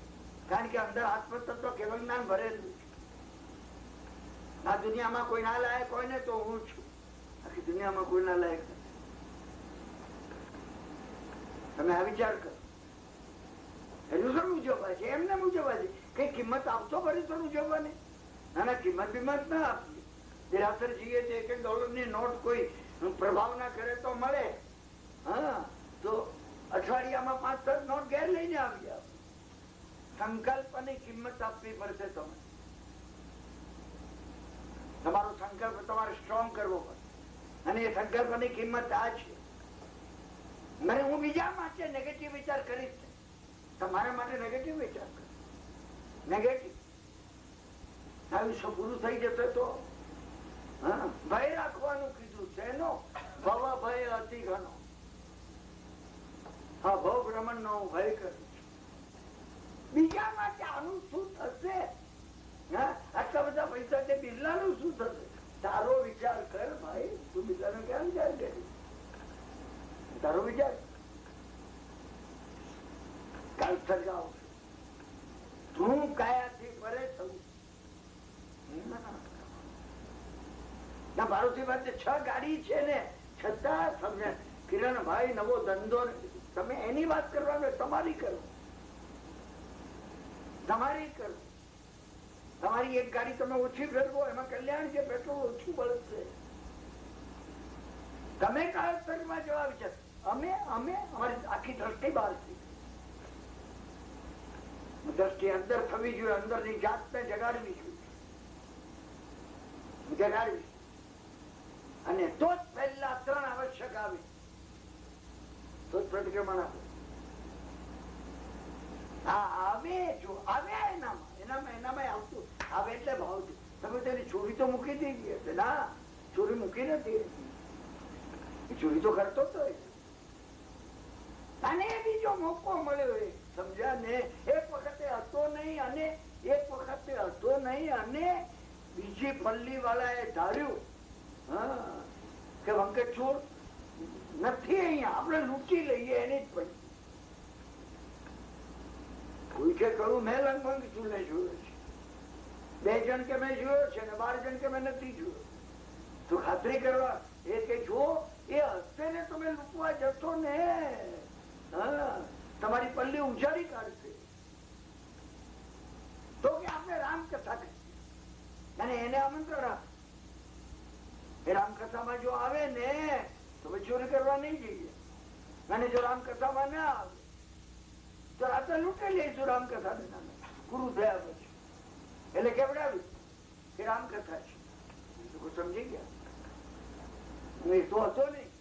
કારણ કે અંદર આત્મતત્વ કેવલ જ્ઞાન ભરેલું છે. આ દુનિયામાં કોઈ નાલાયક હોય ને તો હું છું. આખી દુનિયામાં કોઈ નાલાયક નથી. તમે આ વિચાર કરો. ઉજવવા છે, એમને ઉજવવા છે. કઈ કિંમત આપશો પર્યુષણ ઉજવવાની? ના, કિંમત બિંમત ના આપવી. દેરાસરજીએ $1 નોટ કોઈ પ્રભાવ ના કરે તો મળે. હા, તો અઠવાડિયામાં 5-7 નોટ ઘેર લઈને આવ્યા. સંકલ્પની કિંમત આપવી પડશે. તમારો સંકલ્પ તમારે સ્ટ્રોંગ કરવો પડે, અને એ સંકલ્પની કિંમત આ છે. મને હું બીજા માટે નેગેટિવ વિચાર કરીશ, તમારા માટે નેગેટિવ વિચાર કરો. નેગેટિવ આયુષ્ય પૂરું થઈ જશે તો ભય રાખવાનું કીધું છે. એનો ભવ ભય અતિ ઘણો. હા, ભવ ભ્રમણ નો ભય કરું છું. બીજા માટે આનું શું થશે? આટલા બધા પૈસા તે બિરલાનું શું થશે? તારો વિચાર કર ભાઈ. તું બિરલાનો ક્યાં વિચાર કરી? તારો વિચાર કાલ સર્ગાવ. તું કયાથી પરે થવું. મારુતિ પાસે 6 ગાડી છે ને, છતાં સમજે કિરણભાઈ નવો ધંધો. તમે એની વાત કરવાનું, તમારી કરો. તમારી એક ગાડી તમે ઓછી ફેરવો, એમાં કલ્યાણ છે. પેટ્રોલ ઓછું બળશે. તમે કાળસરમાં જવા વિચાર. અમે અમારી આખી દ્રષ્ટિ બહાર છે. દ્રષ્ટિ અંદર થવી જોઈએ, અંદરની જાતને જગાડવી જોઈએ. અને તો જ પહેલા 3 આવશ્યક આવે, તો જ પ્રતિક્રમણ આપે. એનામાં આવતું આવે એટલે ભાવ છે. તમે તેની ચોરી તો મૂકી દીધી હશે. ના, ચોરી મૂકી નથી. ચોરી તો કરતો હતો. અને બીજો મોકો મળ્યો, એ સમજ્યા ને? એક વખતે હતો નહીં, અને બીજી પલ્લી વાળા એ ધાર્યું કે વંકટ ચોર નથી અહીંયા, આપણે લૂંટી લઈએ એની જ પણ. કોઈ કે કરું મેં લગભગ ચૂલે જોયો છે, 2 જણ કે મેં જોયો છે ને 12 જણ કે મેં નથી જોયો. તો ખાતરી કરવા એ કે જો એ હસ્તે ને તમે લૂંટવા જશો ને, તમારી પલ્લી ઉજાડી કાઢશે. તો કે આપણે રામકથા કરી અને એને આમંત્રણ આપ. એ રામકથામાં જો આવે ને તો ચોરી કરવા નહીં જઈએ, અને જો રામકથામાં ના આવે તો રાતે લૂંટી લઈશું રામકથા નામે પૂરું થયા પછી. એટલે કેવડાવ્યું કે રામકથા છે. સમજી ગયા? એ તો હતો નહીં,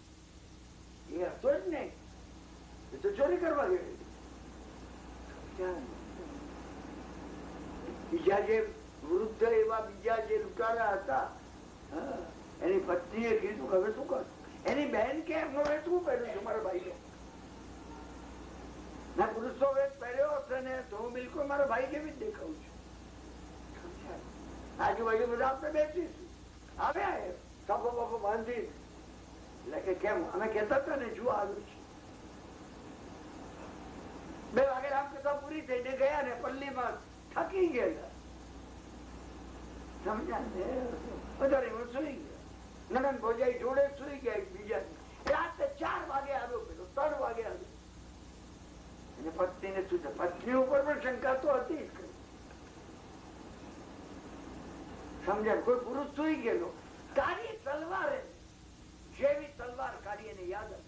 એ હતો જ નહીં, એ તો ચોરી કરવા ગયો. બીજા જે વૃદ્ધ એવા બીજા જે લૂંટારા હતા, એની પત્નીએ કીધું હવે શું કર. એની બહેન કે એમનો વેશ શું પહેર્યું છે મારા ભાઈ ના પુરુષો વેશ પહેર્યો હશે ને તો હું બિલકુલ મારા ભાઈ જેવી જ દેખાઉં છું. આજુબાજુ બધા આપણે બેસીશું, આવ્યા સાપો બાપો બાંધી. એટલે કે કેમ અમે કેતા હતા ને જુઓ આવ્યું છે. 2 વાગે રામકથા પૂરી થઈને ગયા ને પલ્લીમાં થકી ગયેલા. સમજ્યા ને? વધારે સુઈ ગયા. નણંદ ભોજાઈ જોડે સુઈ ગયા. બીજા રાતે 4 વાગે આવ્યો, પેલો 3 વાગે આવ્યો. અને પત્નીને શું છે, પત્ની ઉપર પણ શંકા તો હતી જ. સમજ્યા? કોઈ પુરુષ સુઈ ગયેલો, કાઢી તલવારે, જેવી તલવાર કાઢી એને યાદ હતી.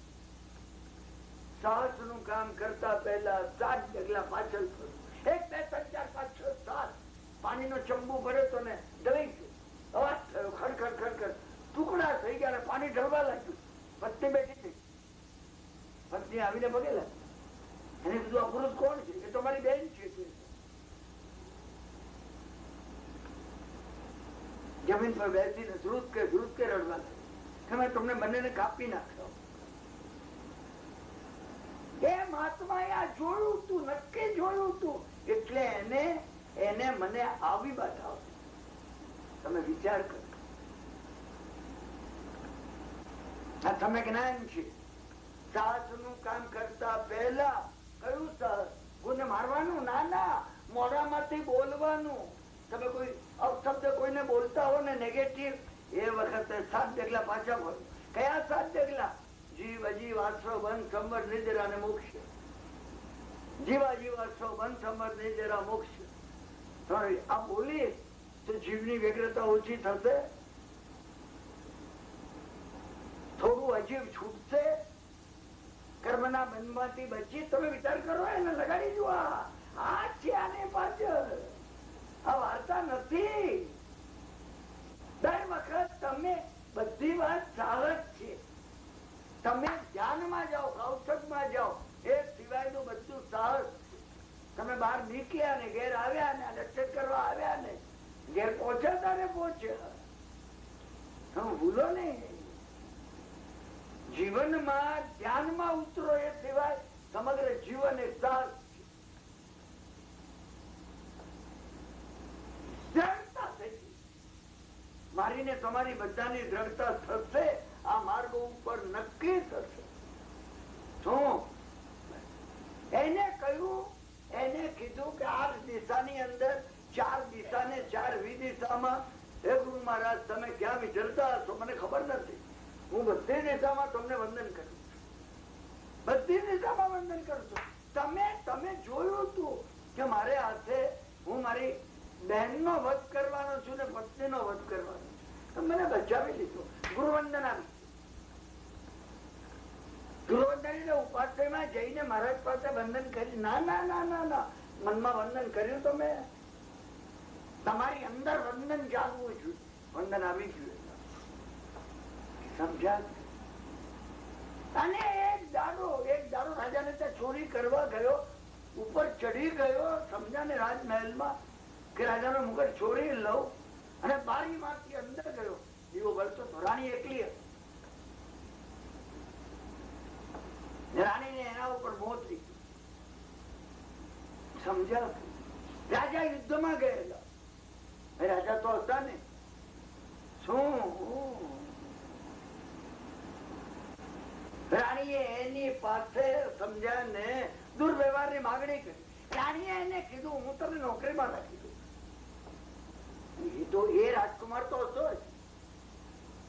સાહસ નું કામ કરતા પહેલા 7 ડગલા પાછળ ફરું. 1 2 3 4 5 6 7 પાણીનો ચંબુ ભર્યો તો ને ડળી ગયો. અવાજ થયો, ખડખડ ખડખડ, ટુકડા થઈ ગયા ને પાણી ઢળવા લાગ્યું. પત્ની બેઠી થઈ. પત્ની આવીને પગે લાગી. એને કીધું આ પુરુષ કોણ છે? એ તો મારી બેન છે. જમીન પર બેસીને ધ્રુત કે રડવા લાગી. તમે તમને બંનેને કાપી નાખ્યો. એ મહાત્માએ આ જોયું તું, નક્કી જોયું તું, એટલે એને મને આવી બતાવ. તમે વિચાર કરો, આ તમે જ્ઞાન છે. સાસ નું કામ કરતા પહેલા કયું સાસ? કોઈને મારવાનું? ના, મોઢામાંથી બોલવાનું. તમે કોઈ અપશબ્દ કોઈને બોલતા હો ને નેગેટિવ, એ વખતે 7 ડગલા પાછા ભરો. કયા 7 ડગલા? જીવ અજીવ આશ્રવ બંધ સંવર નિજરા ને મોક્ષ. જીવ અજીવ આશ્રવ બંધ સંવર નિજરા મોક્ષ. આ બોલીએ તો જીવની વ્યગ્રતા ઓછી થશે, થોડું અજીવ છૂટશે, કર્મના બંધમાંથી બચી. તમે વિચાર કરો, એને લગાડી જુઓ. આ છે આને પાછળ. આ વાર્તા નથી. દર વખત તમે બધી વાત સાહસ છે. તમે ધ્યાનમાં જાઓ, કૌશકમાં જાઓ, એ સિવાયનું બધું સાહસ છે. તમે બહાર નીકળ્યા ને ઘેર આવ્યા ને લક્ષણ કરવા આવ્યા ને ઘેર પહોંચ્યા તારે પહોંચ્યા. તમે ભૂલો નહીં. જીવનમાં ધ્યાનમાં ઉતરો, એ સિવાય સમગ્ર જીવન એક સાહસ છે. દ્રઢતા થઈ મારીને તમારી બધાની દ્રઢતા થશે. આ માર્ગ ઉપર નક્કી થશે. શું એને કહ્યું? એને કીધું કે 8 દિશાની અંદર 4 દિશાને 4 વિદિશામાં, હે ગુરુ મહારાજ તમે ક્યાં વિચરતા હશો મને ખબર નથી. હું બધી દિશામાં તમને વંદન કરું છું. બધી દિશામાં વંદન કરું છું. તમે જોયું હતું કે મારે હાથે હું મારી બહેનનો વધ કરવાનો છું ને પત્નીનો વધ કરવાનો છું. મને બચાવી લીધો. ગુરુવંદન આવી. ગુરુવંદન ઉપાધ્યાયમાં જઈને મહારાજ પાસે વંદન કરી. ના, મનમાં વંદન કર્યું તો મેં. તમારી અંદર વંદન જાગવું જોઈએ. વંદન આવી જોઈએ. સમજ્યા? અને એક દાડો રાજાને ત્યાં ચોરી કરવા ગયો, ઉપર ચડી ગયો. સમજ્યા ને? રાજમહેલમાં કે રાજાનો મુગટ ચોરી લઉં, અને બારી માંથી અંદર ગયો. દીવો બળતો તો રાણી એકલી હતી. રાણીને એના ઉપર મોહ થઈ ગયું. સમજ્યા? રાજા યુદ્ધમાં ગયેલા. રાજા તો હતા ને. શું પાસે સમજ્યા ને દુર્વ્યવહારની માંગણી કરી. રાણીએ એને કીધું હું તને નોકરીમાં રાખી દઉં. એ તો એ રાજકુમાર તો હતો જ.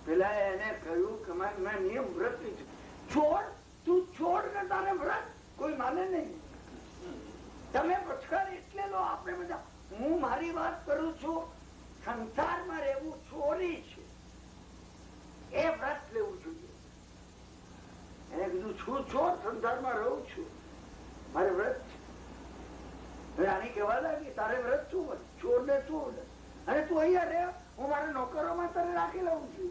પેલા એને કહ્યું કે મેં નિયમ વ્રત લીધું. છોડ, તું છોડ ને તારે વ્રત કોઈ માને નહીં. તમે પછાડ એટલે લો આપણે બધા. હું મારી વાત કરું છું, સંસારમાં રહેવું ચોરી છે, એ વ્રત લેવું જોઈએ. એને કીધું છું ચોર, સંસારમાં રહું છું, મારે વ્રત છે. રાણી કહેવા લાગી તારે વ્રત શું હોય, ચોર ને શું, અને તું અહીંયા રહે, હું મારા નોકરોમાં તને રાખી લઉં છું.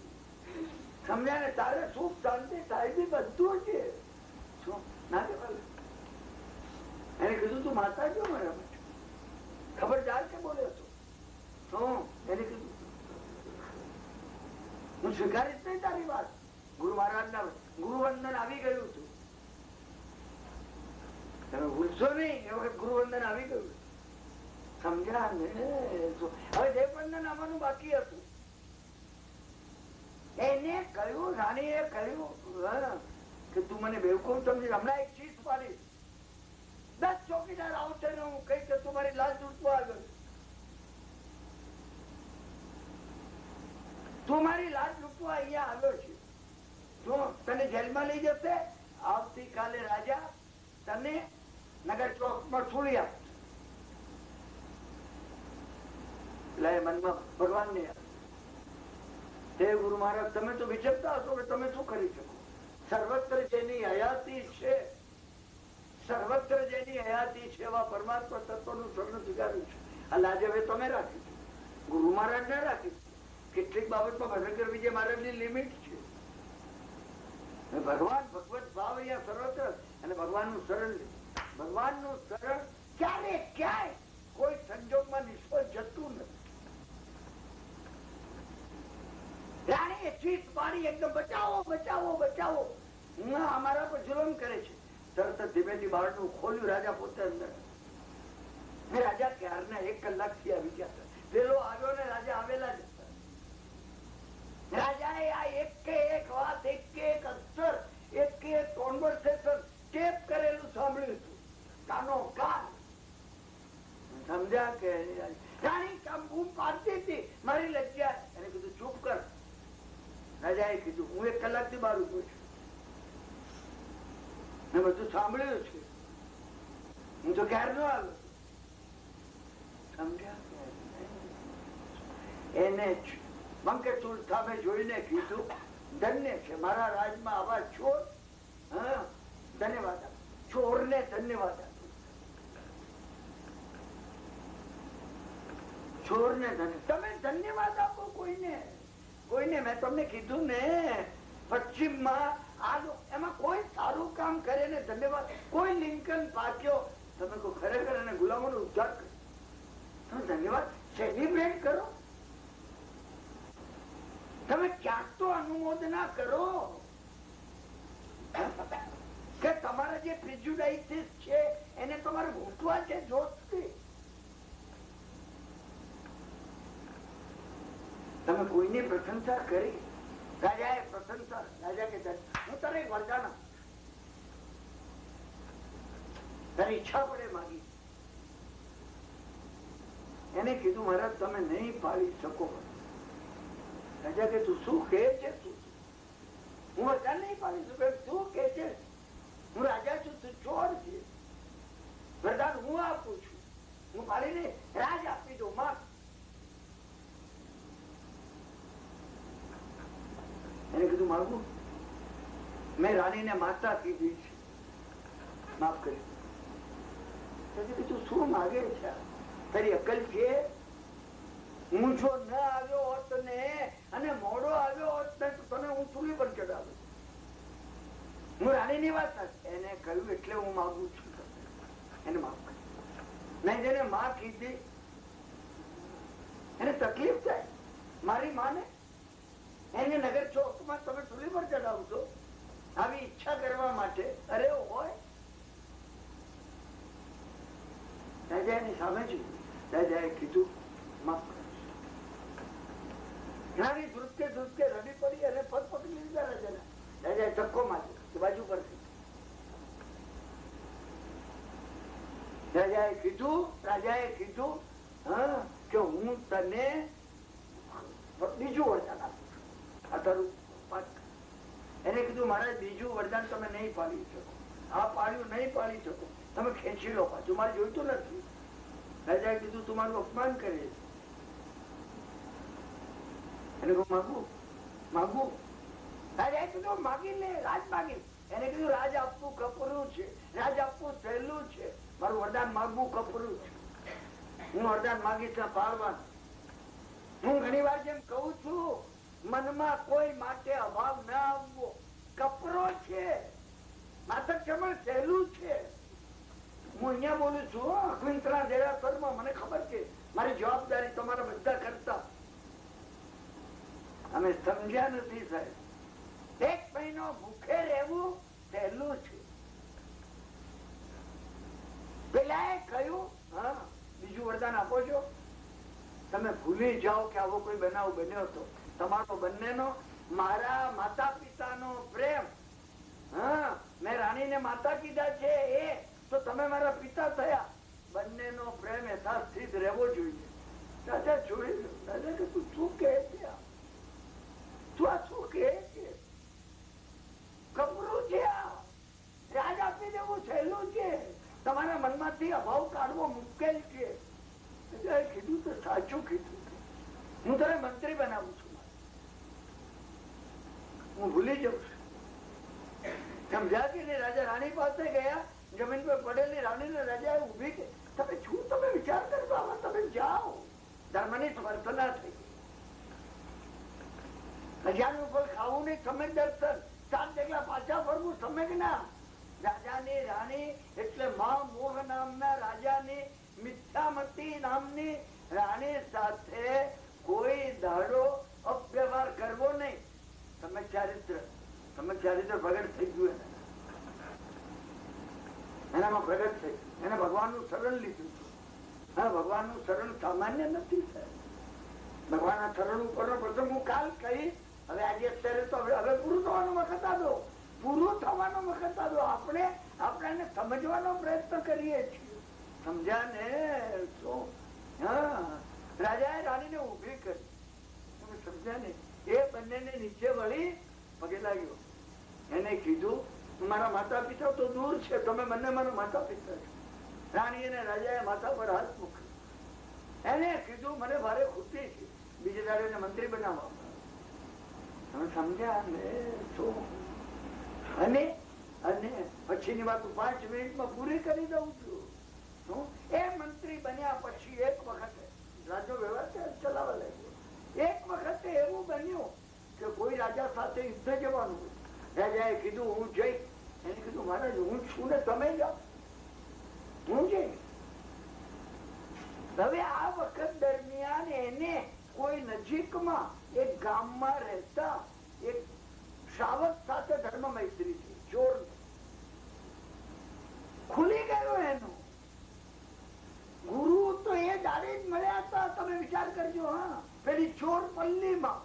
સમજ્યા ને? તારે સુખ શાંતિ સાહેબી બધું છે. શું ના કહેવા? એને કીધું તું માતા જો મારા માટે ખબરદાર કે બોલે હતો. એને કીધું હું સ્વીકારીશ નહીં તારી વાત. ગુરુ મહારાજ ના ગુરુવંદન આવી ગયું હતું. તમે ભૂલશો નહીં, એ વખત ગુરુવંદન આવી ગયું. સમજ્યા ને? હવે દેવવંદન આવવાનું બાકી હતું. એને કહ્યું, રાણીએ કહ્યું કે તું મને બેવકૂફ સમજી, હમણાં એક ચીજ પાડી 10 ચોકીદાર આવશે ને હું કઈ કે તું મારી લાશ લૂંટવા આવ્યો, તું મારી લાશ લૂંટવા અહીંયા આવ્યો છે. જો તને જેલમાં લઈ જશે, આવતીકાલે રાજા તને નગર ચોકમાં છોડી આપશે. મનમાં ભગવાન ને હે ગુરુ મહારાજ, તમે તો વિચરતા હશો કે તમે શું કરી શકો. સર્વત્ર જેની હયાતી છે, સર્વત્ર જેની હયાતી છે એવા પરમાત્મા તત્વનું શરણ સ્વીકાર્યું છે. આ લાજ હવે તમે રાખી છે, ગુરુ મહારાજ ને રાખી. કેટલીક બાબતમાં ભજનકર વિજય મહારાજની લિમિટ છે. ભગવાન ભગવત ભાવ અહીંયા સર્વત્ર, અને ભગવાનનું શરણ લે. ભગવાનનું શરણ ક્યારે ક્યાંય કોઈ સંજોગમાં નિષ્ફળ જતું નથી. રાણીએ ચીસ પાડી એકદમ બચાવો બચાવો બચાવો, અમારા પર જુલમ કરે છે. તરત ધીમેથી બારણું ખોલ્યું, રાજા પોતે અંદર. રાજા ક્યારના 1 કલાકથી આવી ગયા. પેલો આવ્યો ને રાજા આવેલા જ હતા. રાજાએ આ એક કે એક વાત, એક કે એક અક્ષર, એક કે એક કોન્વર્સેશન ટેપ કરેલું સાંભળ્યું હતું. કાનો કાન. સમજ્યા કે? રાણી કામ બૂમ પાડતી હતી, મારી લજ્જા. એને કીધું ચૂપ કર. રાજાએ કીધું હું 1 કલાકથી બહાર ઉભો છું, મેં બધું સાંભળ્યું છે, હું તો ક્યારનો આવ્યો. સમજ્યા? એને બંકેચૂડ સામે જોઈને કીધું ધન્ય છે મારા રાજમાં આવા ચોર. હા, ધન્યવાદ આપો. ચોરને ધન્યવાદ આપો. ચોરને તમે ધન્યવાદ આપો કોઈને. કોઈને મેં તમને કીધું ને, પશ્ચિમમાં એમાં કોઈ સારું કામ કરે ને ધન્યવાદ. કોઈ લિંકન પાક્યો, તમે કોઈ ખરેખર એને ગુલામોનો ઉદ્ધાર કરો, તમે ધન્યવાદ સેલિબ્રેટ કરો. તમે ક્યાંક તો અનુમોદના કરો કે તમારા જે પ્રિજુડાઇસીસ છે એને તમારે ભૂટવા છે જોશથી. તમે કોઈની પ્રશંસા કરી. રાજાએ પ્રશંસા, રાજા કે હું તારે એક વરદાન આપું, તારી ઈચ્છા પડે માગી. એને કીધું મહારાજ તમે નહીં પાડી શકો. રાજા કે તું શું કહે છે? હું વરદાન નહીં પાડી શકું. શું કહે છે? હું રાજા છું, તું ચોર છે. વરદાન હું આપું છું, હું પાડી નહીં રાજ આપી દઉં. માફ. એને કીધું માગું. મેં રાણીને માતા કીધી છે, માફ કરી. તું શું માગે છે? તારી અકલ છે? હું જો ન આવ્યો હોત ને અને મોડો આવ્યો હોત ને તો તને હું ચૂલી પર ચડાવું. હું રાણીની વાત નથી. એને કહ્યું એટલે હું માગું છું, એને માફ કરી. નહીં જેને માં કીધી એને તકલીફ થાય. મારી માને એને નગર ચોકમાં તમે ચૂલી પર ચડાવશો આવી ઈચ્છા કરવા માટે? અરે હોય. રાજાની સામે જોયું. રાજાએ કીધું માફ કરો. રાણી ધ્રુજકે ધ્રુજકે રડી પડી અને પગ પકડી લીધા રાજાના. રાજાએ ધક્કો માર્યો કે બાજુ પર રાજાએ કીધું કે હું તને બીજું વરદાન આપું છું. આ તારું એને કીધું મહારાજ બીજું વરદાન તમે નહીં પાડી શકો, આ પાડ્યું નહીં પાડી શકો, તમે ખેંચી લો પાછું, મારે જોઈતું નથી. રાજાએ કીધું તું મારું અપમાન કરે છે. એને કહું માગું માગું. રાજાએ કીધું માગી લે, રાજ માગી. એને કીધું રાજ આપવું કપરું છે, રાજ આપવું સહેલું છે, મારું વરદાન માગવું કપરું છે. હું વરદાન માગીશ પાડવાનું. હું ઘણી વાર જેમ કહું છું, મનમાં કોઈ માટે અભાવ ના આવવો. કપરો છે, માત્ર ક્ષમણ સહેલું છે. હું અહીંયા બોલું છું અકવિંતરા દેરાસરમાં, મને ખબર છે મારી જવાબદારી તમારા બધા કરતા. અમે સમજ્યા નથી સાહેબ. 1 મહિનો ભૂખે રહેવું સહેલું છે. પેલા કહ્યું બીજું વરદાન આપો છો. તમે ભૂલી જાઓ કે આવો કોઈ બનાવ બન્યો હતો. તમારો બંનેનો મારા માતા પિતાનો પ્રેમ, મેં રાણીને માતા કીધા છે એ તો તમે મારા પિતા થયા. બંનેનો પ્રેમ યથાસ્થિત રહેવો જોઈએ. રાજા જોઈ લો. રાજા કે તું શું કહે છે? તું આ શું કહે છે? કપરું છે આ. રાજ આપી દેવું સહેલું છે, તમારા મનમાંથી અભાવ કાઢવો મુશ્કેલ છે. કીધું તો સાચું કીધું. હું તને મંત્રી બનાવું છું, હું ભૂલી જાઉં છું. સમજ્યા કે નહીં? રાજા રાણી પાસે ગયા, જમીન પર પડેલી રાણીને રાજા ઉભી કે તમે શું તમે વિચાર કરશો આમાં? તમે જાઓ. ધર્મની સ્પર્ધના થઈ. રાજાનું ફળ ખાવું નહીં, સમ્યક દર્શન. 7 જેટલા પાછા ફરવું, સમ્યક ના. રાજાની રાણી એટલે મા મોહ નામના રાજાની મિથ્યામતી નામની રાણી સાથે કોઈ દાડો અવ્યવહાર કરવો નહીં. તમે ચારિત્ર પ્રગટ થઈ ગયું, એનામાં પ્રગટ થઈ. એને ભગવાનનું શરણ લીધું. ભગવાનનું શરણ સામાન્ય નથી સાહેબ. ભગવાનના શરણ ઉપર પ્રથમ હું કાલ કહીશ. હવે આજે અત્યારે તો હવે પૂરું થવાનો વખત આવ્યો. પૂરું થવાનો વખત આવ્યો. આપણે એને સમજવાનો પ્રયત્ન કરીએ છીએ. સમજ્યા ને? રાજાએ રાણીને ઉભી કરી. સમજ્યા ને? એ બંનેને નીચે વળી પગે લાગ્યો. એને કીધું મારા માતા પિતા તો દૂર છે, તમે બંને મારા માતા પિતા છો. રાણી અને રાજાએ માથા પર હાથ મૂક્યો. એને કીધું મને ભારે ખુશી છે, બીજે દાડે એને મંત્રી બનાવવા. તમે સમજ્યા ને? અને પછીની વાત 5 મિનિટમાં પૂરી કરી દઉં છું. એ મંત્રી બન્યા પછી એક વખતે રાજ્ય વ્યવહાર ચલાવવા લાગ્યો. એક વખતે એવું બન્યું કે કોઈ રાજા સાથે યુદ્ધ જવાનું. રાજાએ કીધું હું જઈ. એને કીધું મહારાજ હું છું ને તમે જાઓ. હું જઈ. હવે આ વખત દરમિયાન એને કોઈ નજીકમાં એક ગામમાં રહેતા એક શ્રાવક સાથે ધર્મ મૈત્રી થઈ. ચોર ખુલી ગયો એનું. ગુરુ તો એ દાડે જ મળ્યા હતા. તમે વિચાર કરજો. પેલી ચોર પલ્લીમાં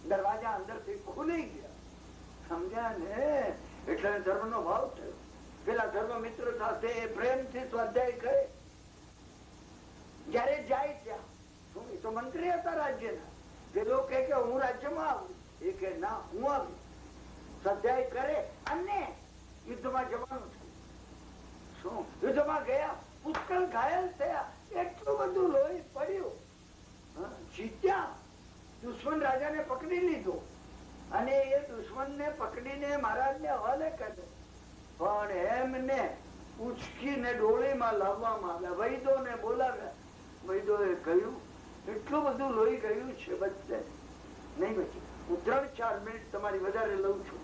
દરવાજા અંદરથી ખુલી ગયા. સમજ્યા ને? એટલે ધર્મ નો ભાવ થયો. પેલા ધર્મ મિત્ર સાથે પ્રેમથી સ્વાધ્યાય કરે. જયારે જાય ત્યાં એ તો મંત્રી હતા રાજ્યના. પેલો કે હું રાજ્યમાં આવું. એ કે ના હું આવી. સ્વાધ્યાય કરે અને યુદ્ધમાં જવાનું છે. શું યુદ્ધમાં ગયા? પુષ્કળ ઘાયલ થયા. એટલું બધું લોહી પડ્યું. જીત્યા. દુશ્મન રાજાને પકડી લીધો અને એ દુશ્મન ને પકડીને મહારાજ ને હવાલે કર્યો. પણ એમને ઉચકીને ડોળીમાં લાવવામાં આવ્યા. વૈદો ને બોલાવ્યા. વૈદો એ કહ્યું એટલું બધું લોહી ગયું છે, બચશે નહીં બચે. હું 3-4 મિનિટ તમારી વધારે લઉં છું.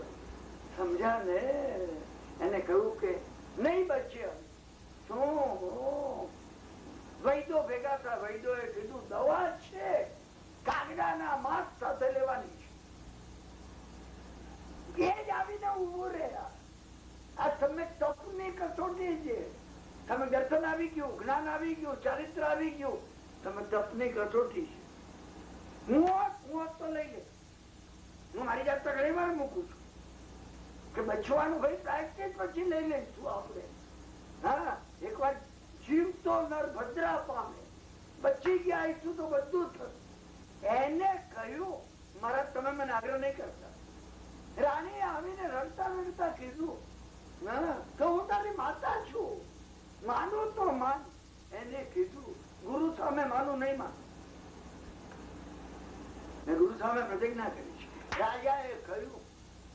સમજ્યા ને? એને કહ્યું કે નહીં બચે. શું? વૈદો ભેગા થયા. વૈદો એ કીધું દવા છે, કાગડાના માંસ સાથે લેવાની છે. એ જ આવીને ઉભો રહ્યા. આ તમે તપની કસોટી છે. તમે દર્શન આવી ગયું, જ્ઞાન આવી ગયું, ચારિત્ર આવી ગયું. તમે તપની કસોટી છે. હું તો લઈ લે. હું મારી જાત ઘણી વાર મૂકું છું કે બચવાનું ભાઈ પ્રેક્ટિસ પછી લઈ લઈશું આપણે. હા, એક વાર જીવતો નર ભદ્રા પામે, બચી ગયા આવીશું તો બધું થશે. એને કહ્યું મહારાજ તમે મને આગ્રહ નહીં કરતા. રાણી આવીને રડતા રડતા કીધું તો હું તારી માતા છું, માનું તો માન. એને કીધું ગુરુ સામે માનું નહીં માન. મેં ગુરુ સામે પ્રતિજ્ઞા કરી છે. રાજાએ કહ્યું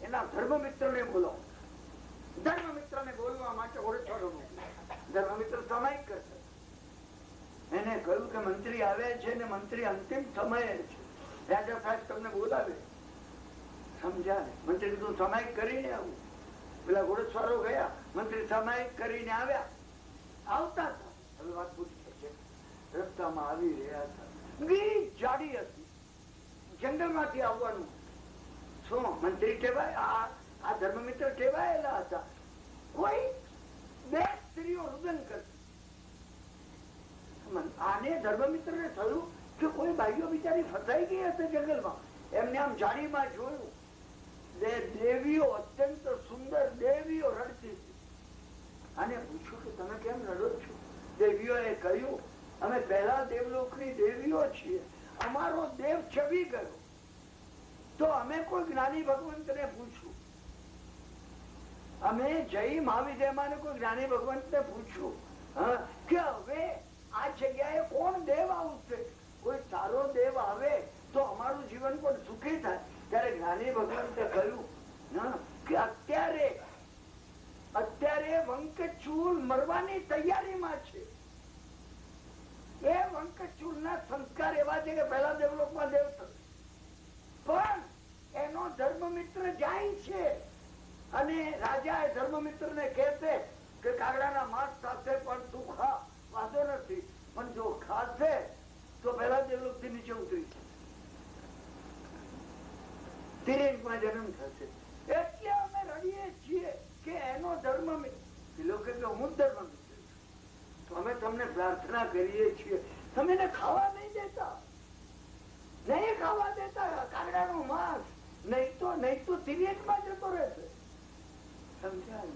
એના ધર્મમિત્ર ને બોલો. ધર્મમિત્ર ને બોલવા માટે ઓળખવાનો ધર્મમિત્ર સામાયિક કરશે. એને કહ્યું કે મંત્રી આવે છે ને મંત્રી અંતિમ સમયે છે, રાજા સાહેબ તમને બોલાવે. સમજ્યા ને? મંત્રી કીધું સામાયિક કરીને આવું. પેલા ઘોડેસવારો ગયા, મંત્રી સામાયિક કરીને આવ્યા. આવતા હતા, હવે વાત પૂછી છે, રસ્તામાં આવી રહ્યા હતા. ગીત જાડી હતી, જંગલ માંથી આવવાનું. શું મંત્રી કહેવાય? આ ધર્મમિત્ર કહેવાયેલા હતા. કોઈ બે સ્ત્રીઓ રુદન કરતી. આને ધર્મમિત્ર ને થયું કે કોઈ ભાઈઓ બિચારી ફસાઈ ગઈ હશે જંગલમાં. એમને આમ જાળીમાં જોયું, દેવીઓ અત્યંત સુંદર દેવીઓ રડતી હતી. આને પૂછ્યું કે તમે કેમ રડો છો? દેવીઓએ કહ્યું અમે પહેલા દેવલોકની દેવીઓ છીએ, અમારો દેવ છવી ગયો તો અમે કોઈ જ્ઞાની ભગવંતને પૂછ્યું. અમે જય મહાવિદ્યમાને કોઈ જ્ઞાની ભગવંતને પૂછ્યું કે હવે આ જગ્યાએ કોણ દેવ આવશે, કોઈ સારો દેવ આવે તો અમારું જીવન પણ સુખી થાય. ત્યારે જ્ઞાની ભગવંતે કહ્યું કે અત્યારે વંકચૂર મરવાની તૈયારીમાં છે. એ વંકચૂર ના સંસ્કાર એવા છે કે પહેલા દેવલોકમાં દેવ થશે, પણ એનો ધર્મમિત્ર જાય છે. અને રાજા એ ધર્મમિત્ર ને કહેશે કે કાગડાના માંસ સાથે પણ તું ખા, વાંધો નથી, પણ જો ખાશે તો પહેલા દેવલોક થી નીચે ઉતરી તિરેકમાં જન્મ થશે. એટલે અમે રડીએ છીએ કે એનો ધર્મમિત્ર. લોકો કે હું ધર્મમિત્ર છું, અમે તમને પ્રાર્થના કરીએ છીએ, તમે એને ખાવા નહીં દેતા, નહીં ખાવા દેતા કાગડાનું માંસ, નહીં તો તિરેકમાં જતો રહેશે. સમજાય?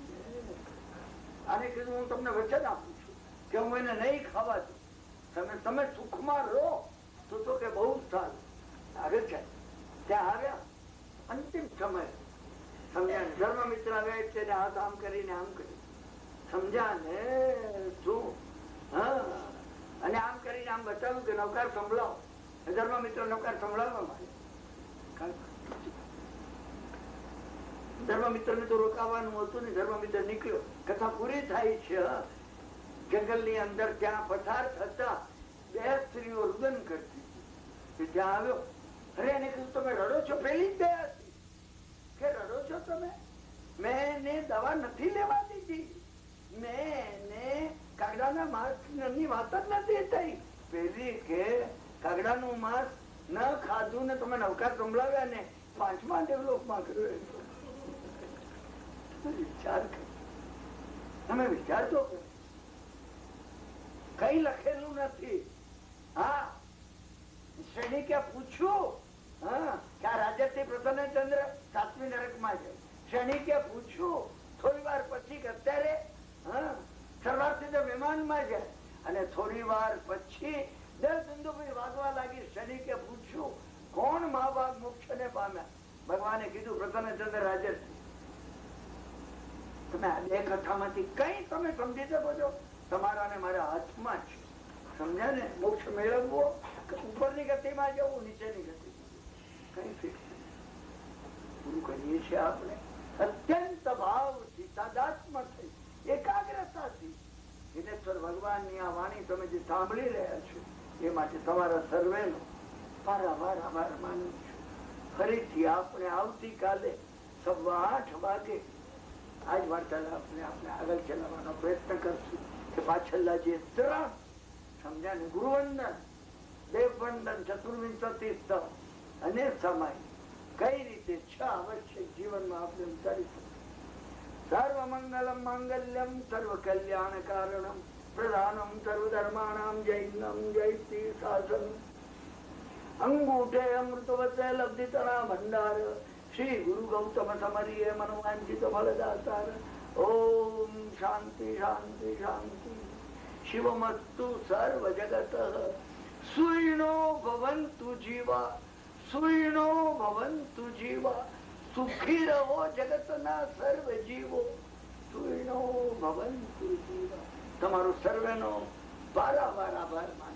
આને કીધું હું તમને વચન આપું છું કે હું એને નહીં ખાવા દઉં, તમે સુખમાં રહો. તો કે બહુ સારું. આગળ જાય ત્યાં આવ્યા અંતિમ સમય. સમજ્યા? ધર્મમિત્ર આવ્યા છે હાથ આમ કરીને આમ કર્યું. સમજ્યા ને? શું? અને આમ કરીને આમ બતાવ્યું કે નૌકાર સંભળાવો. ધર્મમિત્ર નૌકાર સંભળાવવા માંગે. ધર્મમિત્ર ને તો રોકાવાનું હતું ને. ધર્મમિત્ર નીકળ્યો. કથા પૂરી થાય છે. જંગલ ની અંદર ત્યાં પસાર થતા બે સ્ત્રીઓ રુદન કરતી. ત્યાં આવ્યો. અરે એને કીધું તમે રડો છો? પેલી જ બે હતી કે રડો છો તમે? મેં એને દવા નથી લેવા દીધી, મેં એને કાગડાના માંસ ની વાત જ નથી થઈ. પેલી કે કાગડાનું માંસ ન ખાધું ને તમે નવકાર સંભળાવ્યા ને 5મા ડેવલોપમાં કર્યો. વિચાર કરો, તમે વિચાર તો કરો. કઈ લખેલું નથી. હા, સૈનિકે પૂછ્યું કે આ રાજ્યથી પ્રસન્નચંદ્ર 7મી નરકમાં છે. સૈનિકે પૂછ્યું થોડી વાર પછી કે અત્યારે શરૂઆતથી વિમાનમાં જાય. અને થોડી વાર પછી 10 બિંદુભાઈ વાગવા લાગી. સૈનિકે પૂછ્યું કોણ મા બાપ મોક્ષ ને પામ્યા? ભગવાને કીધું પ્રસન્નચંદ્ર રાજ્યથી. તમે આ બે કથામાંથી કઈ તમે સમજી શકો છો? તમારા ને મારા હાથમાં છે. સમજ્યા ને? મોક્ષ મેળવવો, ઉપરની ગતિમાં જવું, નીચેની ગતિ કઈ ફિક્સ પૂરું કરીએ છીએ આપણે. અત્યંત ભાવથી, તાદાત્મ્ય થઈ, એકાગ્રતાથી વિનેશ્વર ભગવાનની આ વાણી તમે જે સાંભળી રહ્યા છો એ માટે તમારા સર્વેનો વારંવાર આભાર માનું છું. ફરીથી આપણે આવતીકાલે 8:15 વાગે આજ વાર્તાલાપને આપણે આગળ ચલાવવાનો પ્રયત્ન કરશું. કે પાછળના જે 3 સમજ્યા ને, ગુરુવંદન, દેવવંદન, ચતુર્વિંશતિ સ્તવ અને સમય કઈ રીતે 6 આવશ્યક જીવનમાં આપણે ઉતારીશું. સર્વ મંગલમ માંગલ્યમ સર્વ કલ્યાણ કારણમ પ્રધાનમ સર્વધર્માણામ જૈનમ જયતી શાસન અંગૂઠે અમૃતવતે લબ્ધિતરા ભંડાર શ્રી ગુરુ ગૌતમ સમરીએ મનોવાંછિત ફલદાતાર ઓમ શાંતિ શાંતિ શાંતિ. શિવમસ્તુ સર્વ જગત સુઈણો ભવંતુ જીવા, સુઈણો ભવંતુ જીવા, સુખી રહો જગતના સર્વ જીવો, સુઈણો ભવંતુ જીવા. તમારો સર્વેનો વારંવાર આભાર માનો.